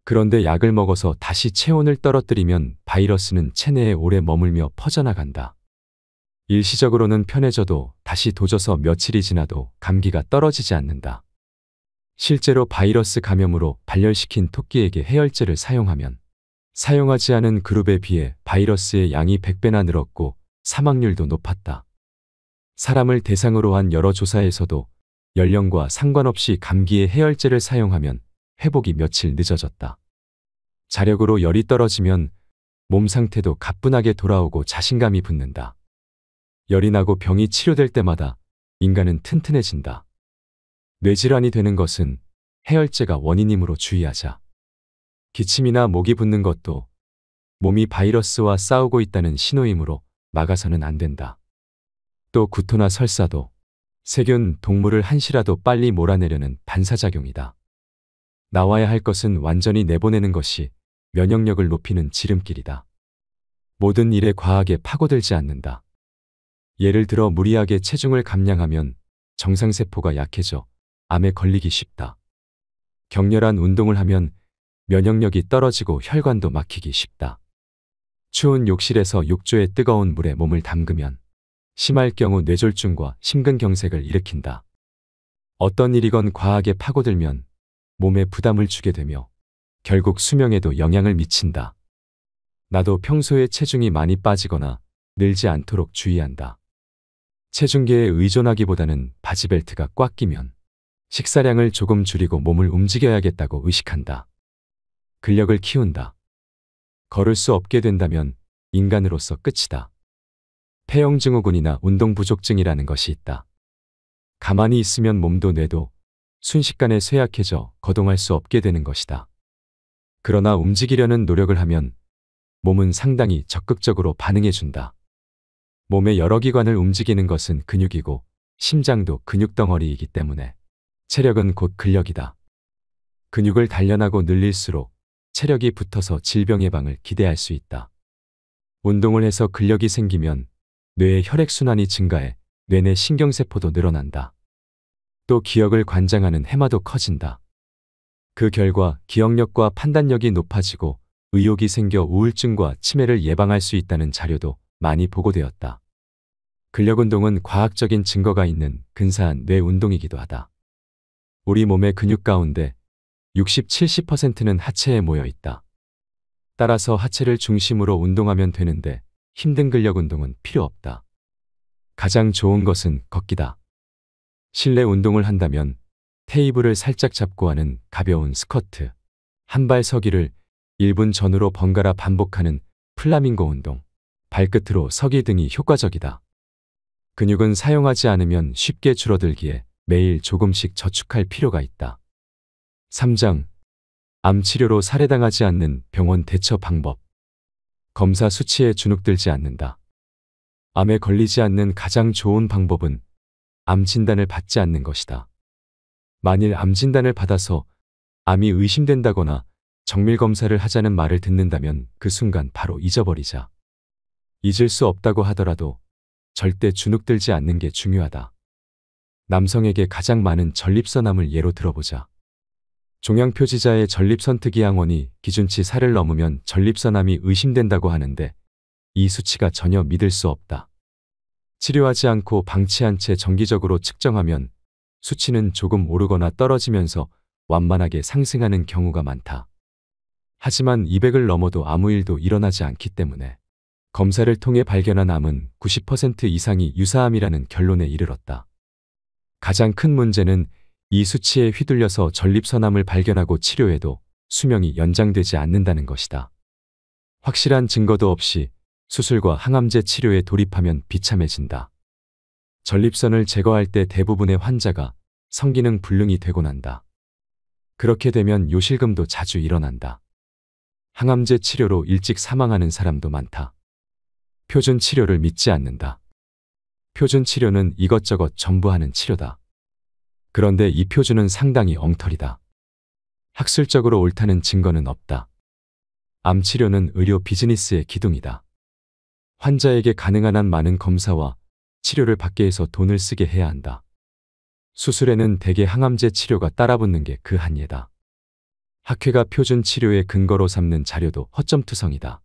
그런데 약을 먹어서 다시 체온을 떨어뜨리면 바이러스는 체내에 오래 머물며 퍼져나간다. 일시적으로는 편해져도 다시 도져서 며칠이 지나도 감기가 떨어지지 않는다. 실제로 바이러스 감염으로 발열시킨 토끼에게 해열제를 사용하면 사용하지 않은 그룹에 비해 바이러스의 양이 100배나 늘었고 사망률도 높았다. 사람을 대상으로 한 여러 조사에서도 연령과 상관없이 감기에 해열제를 사용하면 회복이 며칠 늦어졌다. 자력으로 열이 떨어지면 몸 상태도 가뿐하게 돌아오고 자신감이 붙는다. 열이 나고 병이 치료될 때마다 인간은 튼튼해진다. 뇌질환이 되는 것은 해열제가 원인이므로 주의하자. 기침이나 목이 붓는 것도 몸이 바이러스와 싸우고 있다는 신호이므로 막아서는 안 된다. 또 구토나 설사도 세균, 동물을 한시라도 빨리 몰아내려는 반사작용이다. 나와야 할 것은 완전히 내보내는 것이 면역력을 높이는 지름길이다. 모든 일에 과하게 파고들지 않는다. 예를 들어 무리하게 체중을 감량하면 정상세포가 약해져 암에 걸리기 쉽다. 격렬한 운동을 하면 면역력이 떨어지고 혈관도 막히기 쉽다. 추운 욕실에서 욕조의 뜨거운 물에 몸을 담그면 심할 경우 뇌졸중과 심근경색을 일으킨다. 어떤 일이건 과하게 파고들면 몸에 부담을 주게 되며 결국 수명에도 영향을 미친다. 나도 평소에 체중이 많이 빠지거나 늘지 않도록 주의한다. 체중계에 의존하기보다는 바지벨트가 꽉 끼면 식사량을 조금 줄이고 몸을 움직여야겠다고 의식한다. 근력을 키운다. 걸을 수 없게 된다면 인간으로서 끝이다. 폐영증후군이나 운동부족증이라는 것이 있다. 가만히 있으면 몸도 뇌도 순식간에 쇠약해져 거동할 수 없게 되는 것이다. 그러나 움직이려는 노력을 하면 몸은 상당히 적극적으로 반응해준다. 몸의 여러 기관을 움직이는 것은 근육이고 심장도 근육덩어리이기 때문에 체력은 곧 근력이다. 근육을 단련하고 늘릴수록 체력이 붙어서 질병 예방을 기대할 수 있다. 운동을 해서 근력이 생기면 뇌의 혈액순환이 증가해 뇌내 신경세포도 늘어난다. 또 기억을 관장하는 해마도 커진다. 그 결과 기억력과 판단력이 높아지고 의욕이 생겨 우울증과 치매를 예방할 수 있다는 자료도 많이 보고되었다. 근력운동은 과학적인 증거가 있는 근사한 뇌 운동이기도 하다. 우리 몸의 근육 가운데 60-70%는 하체에 모여 있다. 따라서 하체를 중심으로 운동하면 되는데 힘든 근력 운동은 필요 없다. 가장 좋은 것은 걷기다. 실내 운동을 한다면 테이블을 살짝 잡고 하는 가벼운 스쿼트, 한 발 서기를 1분 전후로 번갈아 반복하는 플라밍고 운동, 발끝으로 서기 등이 효과적이다. 근육은 사용하지 않으면 쉽게 줄어들기에 매일 조금씩 저축할 필요가 있다. 3장. 암 치료로 살해당하지 않는 병원 대처 방법. 검사 수치에 주눅들지 않는다. 암에 걸리지 않는 가장 좋은 방법은 암 진단을 받지 않는 것이다. 만일 암 진단을 받아서 암이 의심된다거나 정밀 검사를 하자는 말을 듣는다면 그 순간 바로 잊어버리자. 잊을 수 없다고 하더라도 절대 주눅들지 않는 게 중요하다. 남성에게 가장 많은 전립선암을 예로 들어보자. 종양표지자의 전립선특이항원이 기준치 4를 넘으면 전립선암이 의심된다고 하는데 이 수치가 전혀 믿을 수 없다. 치료하지 않고 방치한 채 정기적으로 측정하면 수치는 조금 오르거나 떨어지면서 완만하게 상승하는 경우가 많다. 하지만 200을 넘어도 아무 일도 일어나지 않기 때문에 검사를 통해 발견한 암은 90% 이상이 유사암이라는 결론에 이르렀다. 가장 큰 문제는 이 수치에 휘둘려서 전립선암을 발견하고 치료해도 수명이 연장되지 않는다는 것이다. 확실한 증거도 없이 수술과 항암제 치료에 돌입하면 비참해진다. 전립선을 제거할 때 대부분의 환자가 성기능 불능이 되곤 한다. 그렇게 되면 요실금도 자주 일어난다. 항암제 치료로 일찍 사망하는 사람도 많다. 표준 치료를 믿지 않는다. 표준 치료는 이것저것 전부 하는 치료다. 그런데 이 표준은 상당히 엉터리다. 학술적으로 옳다는 증거는 없다. 암 치료는 의료 비즈니스의 기둥이다. 환자에게 가능한 한 많은 검사와 치료를 받게 해서 돈을 쓰게 해야 한다. 수술에는 대개 항암제 치료가 따라붙는 게 그 한계다. 학회가 표준 치료의 근거로 삼는 자료도 허점투성이다.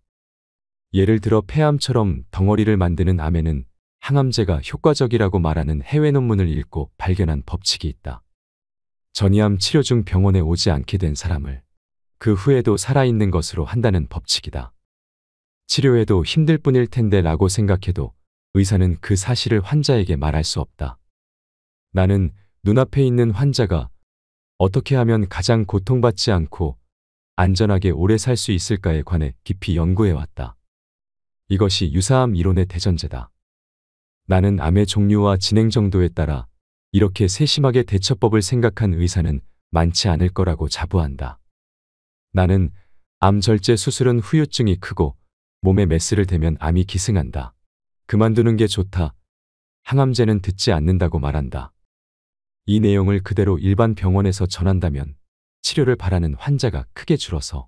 예를 들어 폐암처럼 덩어리를 만드는 암에는 항암제가 효과적이라고 말하는 해외 논문을 읽고 발견한 법칙이 있다. 전이암 치료 중 병원에 오지 않게 된 사람을 그 후에도 살아있는 것으로 한다는 법칙이다. 치료해도 힘들 뿐일 텐데 라고 생각해도 의사는 그 사실을 환자에게 말할 수 없다. 나는 눈앞에 있는 환자가 어떻게 하면 가장 고통받지 않고 안전하게 오래 살 수 있을까에 관해 깊이 연구해왔다. 이것이 유사암 이론의 대전제다. 나는 암의 종류와 진행 정도에 따라 이렇게 세심하게 대처법을 생각한 의사는 많지 않을 거라고 자부한다. 나는 암 절제 수술은 후유증이 크고 몸에 메스를 대면 암이 기승한다. 그만두는 게 좋다. 항암제는 듣지 않는다고 말한다. 이 내용을 그대로 일반 병원에서 전한다면 치료를 바라는 환자가 크게 줄어서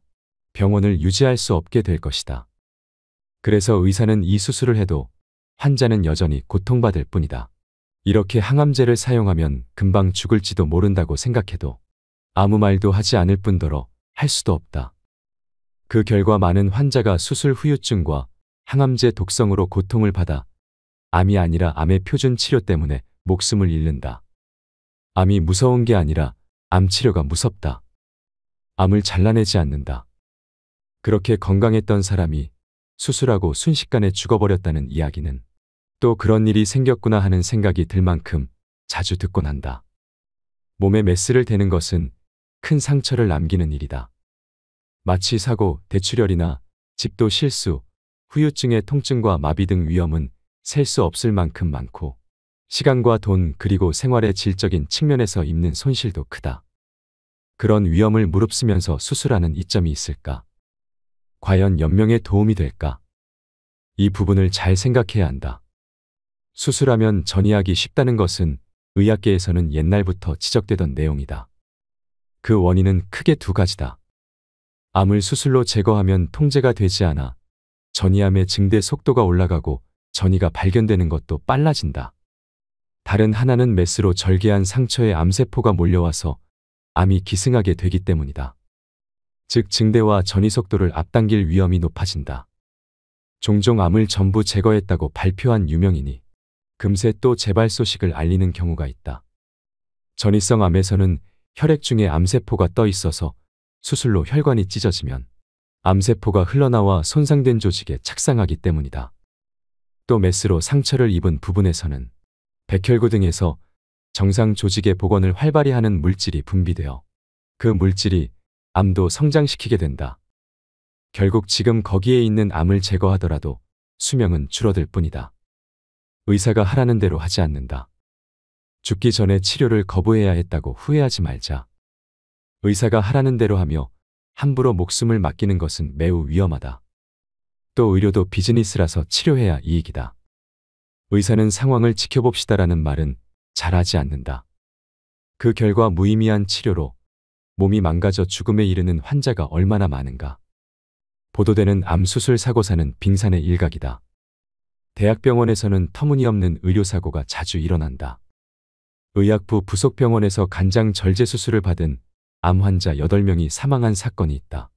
병원을 유지할 수 없게 될 것이다. 그래서 의사는 이 수술을 해도 환자는 여전히 고통받을 뿐이다. 이렇게 항암제를 사용하면 금방 죽을지도 모른다고 생각해도 아무 말도 하지 않을 뿐더러 할 수도 없다. 그 결과 많은 환자가 수술 후유증과 항암제 독성으로 고통을 받아 암이 아니라 암의 표준 치료 때문에 목숨을 잃는다. 암이 무서운 게 아니라 암 치료가 무섭다. 암을 잘라내지 않는다. 그렇게 건강했던 사람이 수술하고 순식간에 죽어버렸다는 이야기는 또 그런 일이 생겼구나 하는 생각이 들 만큼 자주 듣곤 한다. 몸에 메스를 대는 것은 큰 상처를 남기는 일이다. 마취 사고, 대출혈이나 집도 실수, 후유증의 통증과 마비 등 위험은 셀 수 없을 만큼 많고 시간과 돈 그리고 생활의 질적인 측면에서 입는 손실도 크다. 그런 위험을 무릅쓰면서 수술하는 이점이 있을까? 과연 연명에 도움이 될까? 이 부분을 잘 생각해야 한다. 수술하면 전이하기 쉽다는 것은 의학계에서는 옛날부터 지적되던 내용이다. 그 원인은 크게 두 가지다. 암을 수술로 제거하면 통제가 되지 않아 전이암의 증대 속도가 올라가고 전이가 발견되는 것도 빨라진다. 다른 하나는 메스로 절개한 상처에 암세포가 몰려와서 암이 기승하게 되기 때문이다. 즉 증대와 전이 속도를 앞당길 위험이 높아진다. 종종 암을 전부 제거했다고 발표한 유명인이 금세 또 재발 소식을 알리는 경우가 있다. 전이성 암에서는 혈액 중에 암세포가 떠 있어서 수술로 혈관이 찢어지면 암세포가 흘러나와 손상된 조직에 착상하기 때문이다. 또 메스로 상처를 입은 부분에서는 백혈구 등에서 정상 조직의 복원을 활발히 하는 물질이 분비되어 그 물질이 암도 성장시키게 된다. 결국 지금 거기에 있는 암을 제거하더라도 수명은 줄어들 뿐이다. 의사가 하라는 대로 하지 않는다. 죽기 전에 치료를 거부해야 했다고 후회하지 말자. 의사가 하라는 대로 하며 함부로 목숨을 맡기는 것은 매우 위험하다. 또 의료도 비즈니스라서 치료해야 이익이다. 의사는 상황을 지켜봅시다라는 말은 잘하지 않는다. 그 결과 무의미한 치료로 몸이 망가져 죽음에 이르는 환자가 얼마나 많은가. 보도되는 암 수술 사고사는 빙산의 일각이다. 대학병원에서는 터무니없는 의료사고가 자주 일어난다. 의학부 부속병원에서 간장 절제 수술을 받은 암 환자 8명이 사망한 사건이 있다.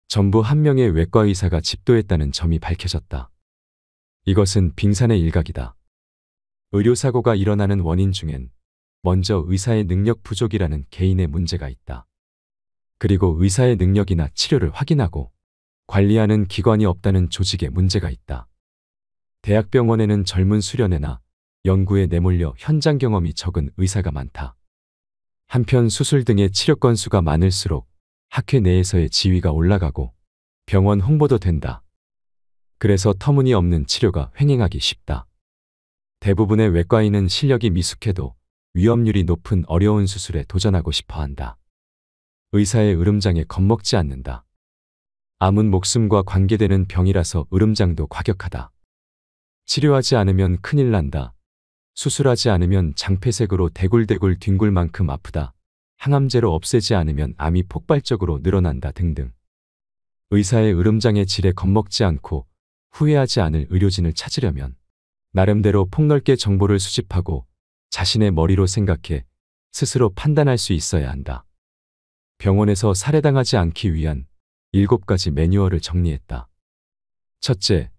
전부 한 명의 외과 의사가 집도했다는 점이 밝혀졌다. 이것은 빙산의 일각이다. 의료사고가 일어나는 원인 중엔 먼저 의사의 능력 부족이라는 개인의 문제가 있다. 그리고 의사의 능력이나 치료를 확인하고 관리하는 기관이 없다는 조직의 문제가 있다. 대학병원에는 젊은 수련회나 연구에 내몰려 현장 경험이 적은 의사가 많다. 한편 수술 등의 치료 건수가 많을수록 학회 내에서의 지위가 올라가고 병원 홍보도 된다. 그래서 터무니없는 치료가 횡행하기 쉽다. 대부분의 외과인은 실력이 미숙해도 위험률이 높은 어려운 수술에 도전하고 싶어 한다. 의사의 으름장에 겁먹지 않는다. 암은 목숨과 관계되는 병이라서 으름장도 과격하다. 치료하지 않으면 큰일 난다. 수술하지 않으면 장폐색으로 대굴대굴 뒹굴 만큼 아프다. 항암제로 없애지 않으면 암이 폭발적으로 늘어난다 등등. 의사의 으름장의 질에 겁먹지 않고 후회하지 않을 의료진을 찾으려면 나름대로 폭넓게 정보를 수집하고 자신의 머리로 생각해 스스로 판단할 수 있어야 한다. 병원에서 살해당하지 않기 위한 7가지 매뉴얼을 정리했다. 첫째,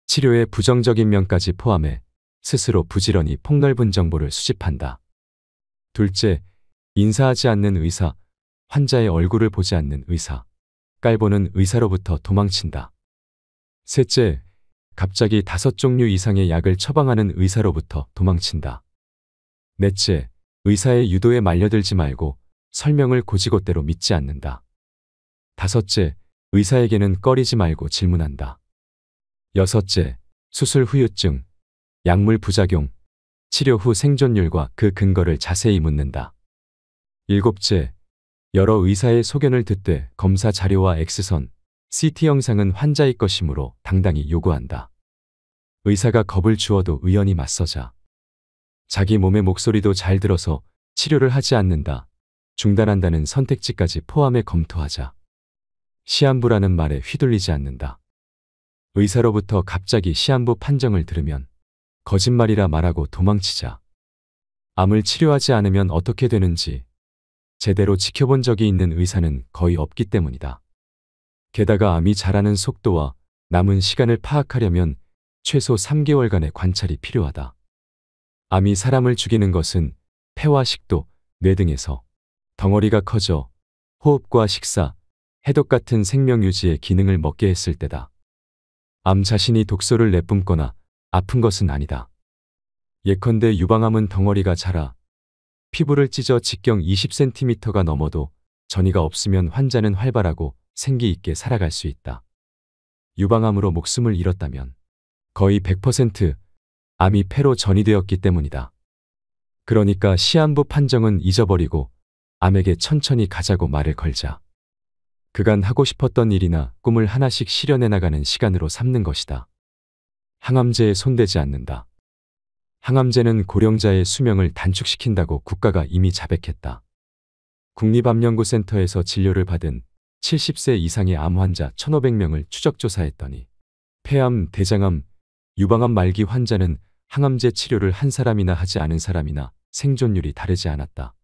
치료의 부정적인 면까지 포함해 스스로 부지런히 폭넓은 정보를 수집한다. 둘째, 인사하지 않는 의사, 환자의 얼굴을 보지 않는 의사, 깔보는 의사로부터 도망친다. 셋째, 갑자기 5종류 이상의 약을 처방하는 의사로부터 도망친다. 넷째, 의사의 유도에 말려들지 말고 설명을 곧이곧대로 믿지 않는다. 다섯째, 의사에게는 꺼리지 말고 질문한다. 여섯째, 수술 후유증, 약물 부작용, 치료 후 생존율과 그 근거를 자세히 묻는다. 일곱째, 여러 의사의 소견을 듣되 검사 자료와 X선, CT 영상은 환자의 것이므로 당당히 요구한다. 의사가 겁을 주어도 의연히 맞서자. 자기 몸의 목소리도 잘 들어서 치료를 하지 않는다. 중단한다는 선택지까지 포함해 검토하자. 시한부라는 말에 휘둘리지 않는다. 의사로부터 갑자기 시한부 판정을 들으면 거짓말이라 말하고 도망치자. 암을 치료하지 않으면 어떻게 되는지 제대로 지켜본 적이 있는 의사는 거의 없기 때문이다. 게다가 암이 자라는 속도와 남은 시간을 파악하려면 최소 3개월간의 관찰이 필요하다. 암이 사람을 죽이는 것은 폐와 식도, 뇌 등에서 덩어리가 커져 호흡과 식사, 해독 같은 생명 유지의 기능을 먹게 했을 때다. 암 자신이 독소를 내뿜거나 아픈 것은 아니다. 예컨대 유방암은 덩어리가 자라 피부를 찢어 직경 20cm가 넘어도 전이가 없으면 환자는 활발하고 생기 있게 살아갈 수 있다. 유방암으로 목숨을 잃었다면 거의 100% 암이 폐로 전이되었기 때문이다. 그러니까 시한부 판정은 잊어버리고 암에게 천천히 가자고 말을 걸자. 그간 하고 싶었던 일이나 꿈을 하나씩 실현해 나가는 시간으로 삼는 것이다. 항암제에 손대지 않는다. 항암제는 고령자의 수명을 단축시킨다고 국가가 이미 자백했다. 국립암연구센터에서 진료를 받은 70세 이상의 암 환자 1,500명을 추적조사했더니 폐암, 대장암, 유방암 말기 환자는 항암제 치료를 한 사람이나 하지 않은 사람이나 생존율이 다르지 않았다.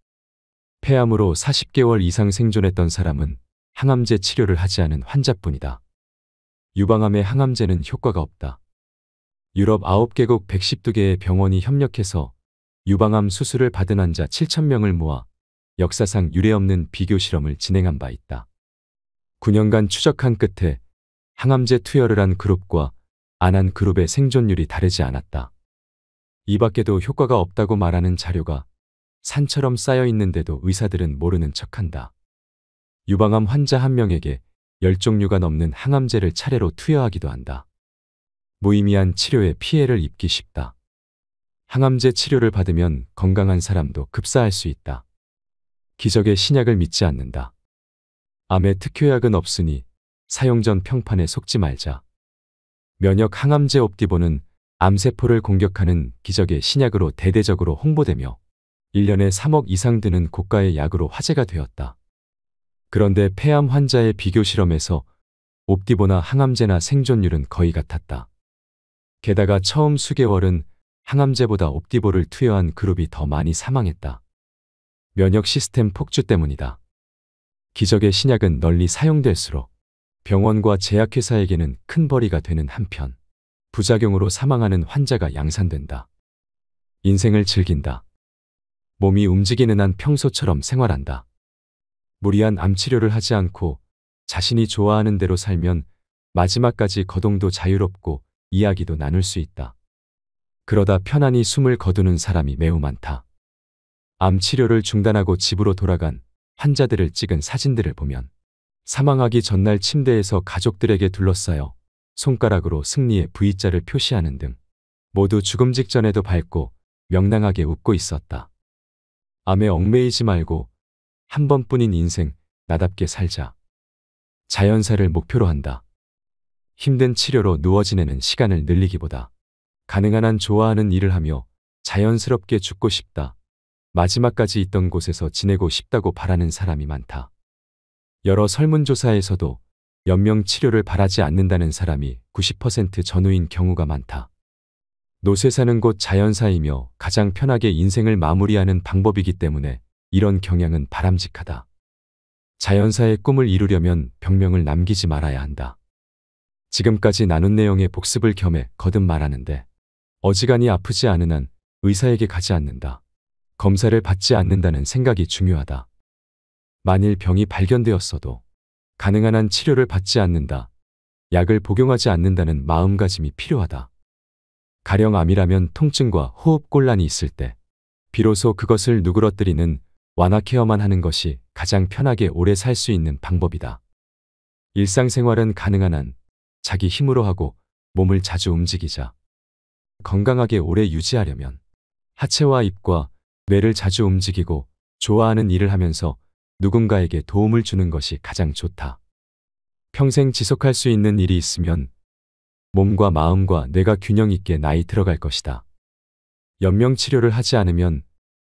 폐암으로 40개월 이상 생존했던 사람은 항암제 치료를 하지 않은 환자뿐이다. 유방암의 항암제는 효과가 없다. 유럽 9개국 112개의 병원이 협력해서 유방암 수술을 받은 환자 7,000명을 모아 역사상 유례없는 비교 실험을 진행한 바 있다. 9년간 추적한 끝에 항암제 투여를 한 그룹과 안 한 그룹의 생존율이 다르지 않았다. 이 밖에도 효과가 없다고 말하는 자료가 산처럼 쌓여 있는데도 의사들은 모르는 척한다. 유방암 환자 한 명에게 10종류가 넘는 항암제를 차례로 투여하기도 한다. 무의미한 치료에 피해를 입기 쉽다. 항암제 치료를 받으면 건강한 사람도 급사할 수 있다. 기적의 신약을 믿지 않는다. 암에 특효약은 없으니 사용 전 평판에 속지 말자. 면역 항암제 옵디보는 암세포를 공격하는 기적의 신약으로 대대적으로 홍보되며 1년에 3억 이상 드는 고가의 약으로 화제가 되었다. 그런데 폐암 환자의 비교 실험에서 옵디보나 항암제나 생존율은 거의 같았다. 게다가 처음 수개월은 항암제보다 옵디보를 투여한 그룹이 더 많이 사망했다. 면역 시스템 폭주 때문이다. 기적의 신약은 널리 사용될수록 병원과 제약회사에게는 큰 벌이가 되는 한편 부작용으로 사망하는 환자가 양산된다. 인생을 즐긴다. 몸이 움직이는 한 평소처럼 생활한다. 무리한 암치료를 하지 않고 자신이 좋아하는 대로 살면 마지막까지 거동도 자유롭고 이야기도 나눌 수 있다. 그러다 편안히 숨을 거두는 사람이 매우 많다. 암 치료를 중단하고 집으로 돌아간 환자들을 찍은 사진들을 보면 사망하기 전날 침대에서 가족들에게 둘러싸여 손가락으로 승리의 V자를 표시하는 등 모두 죽음 직전에도 밝고 명랑하게 웃고 있었다. 암에 얽매이지 말고 한 번뿐인 인생 나답게 살자. 자연사를 목표로 한다. 힘든 치료로 누워 지내는 시간을 늘리기보다 가능한 한 좋아하는 일을 하며 자연스럽게 죽고 싶다. 마지막까지 있던 곳에서 지내고 싶다고 바라는 사람이 많다. 여러 설문조사에서도 연명 치료를 바라지 않는다는 사람이 90% 전후인 경우가 많다. 노쇠사는 곧 자연사이며 가장 편하게 인생을 마무리하는 방법이기 때문에 이런 경향은 바람직하다. 자연사의 꿈을 이루려면 병명을 남기지 말아야 한다. 지금까지 나눈 내용의 복습을 겸해 거듭 말하는데 어지간히 아프지 않은 한 의사에게 가지 않는다. 검사를 받지 않는다는 생각이 중요하다. 만일 병이 발견되었어도 가능한 한 치료를 받지 않는다. 약을 복용하지 않는다는 마음가짐이 필요하다. 가령 암이라면 통증과 호흡곤란이 있을 때 비로소 그것을 누그러뜨리는 완화 케어만 하는 것이 가장 편하게 오래 살 수 있는 방법이다. 일상생활은 가능한 한 자기 힘으로 하고 몸을 자주 움직이자. 건강하게 오래 유지하려면 하체와 입과 뇌를 자주 움직이고 좋아하는 일을 하면서 누군가에게 도움을 주는 것이 가장 좋다. 평생 지속할 수 있는 일이 있으면 몸과 마음과 뇌가 균형 있게 나이 들어갈 것이다. 연명 치료를 하지 않으면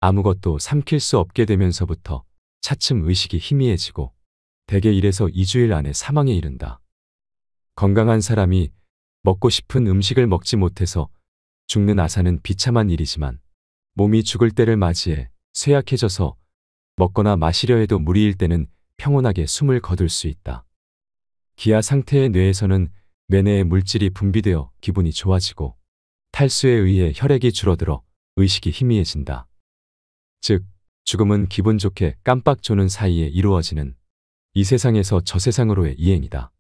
아무것도 삼킬 수 없게 되면서부터 차츰 의식이 희미해지고 대개 1에서 2주일 안에 사망에 이른다. 건강한 사람이 먹고 싶은 음식을 먹지 못해서 죽는 아사는 비참한 일이지만 몸이 죽을 때를 맞이해 쇠약해져서 먹거나 마시려 해도 무리일 때는 평온하게 숨을 거둘 수 있다. 기아 상태의 뇌에서는 뇌내의 물질이 분비되어 기분이 좋아지고 탈수에 의해 혈액이 줄어들어 의식이 희미해진다. 즉, 죽음은 기분 좋게 깜빡 조는 사이에 이루어지는 이 세상에서 저 세상으로의 이행이다.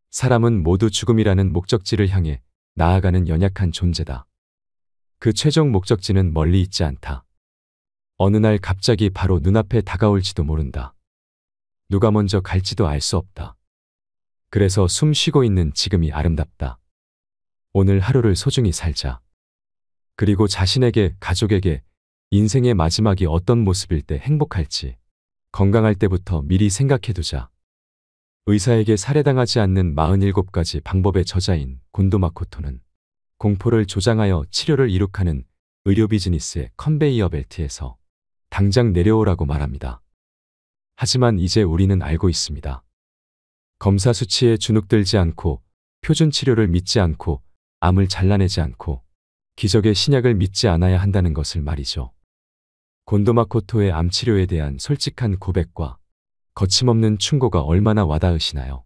사람은 모두 죽음이라는 목적지를 향해 나아가는 연약한 존재다. 그 최종 목적지는 멀리 있지 않다. 어느 날 갑자기 바로 눈앞에 다가올지도 모른다. 누가 먼저 갈지도 알 수 없다. 그래서 숨 쉬고 있는 지금이 아름답다. 오늘 하루를 소중히 살자. 그리고 자신에게, 가족에게 인생의 마지막이 어떤 모습일 때 행복할지 건강할 때부터 미리 생각해두자. 의사에게 살해당하지 않는 47가지 방법의 저자인 곤도 마코토는 공포를 조장하여 치료를 이룩하는 의료 비즈니스의 컨베이어 벨트에서 당장 내려오라고 말합니다. 하지만 이제 우리는 알고 있습니다. 검사 수치에 주눅들지 않고 표준 치료를 믿지 않고 암을 잘라내지 않고 기적의 신약을 믿지 않아야 한다는 것을 말이죠. 곤도 마코토의 암 치료에 대한 솔직한 고백과 거침없는 충고가 얼마나 와닿으시나요?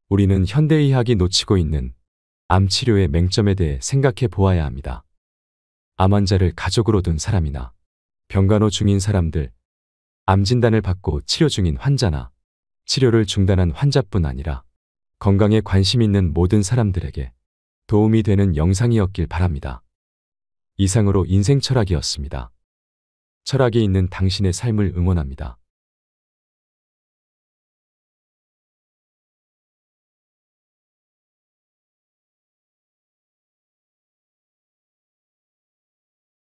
우리는 현대의학이 놓치고 있는 암 치료의 맹점에 대해 생각해 보아야 합니다. 암 환자를 가족으로 둔 사람이나 병간호 중인 사람들, 암 진단을 받고 치료 중인 환자나 치료를 중단한 환자뿐 아니라 건강에 관심 있는 모든 사람들에게 도움이 되는 영상이었길 바랍니다. 이상으로 인생 철학이었습니다. 철학이 있는 당신의 삶을 응원합니다.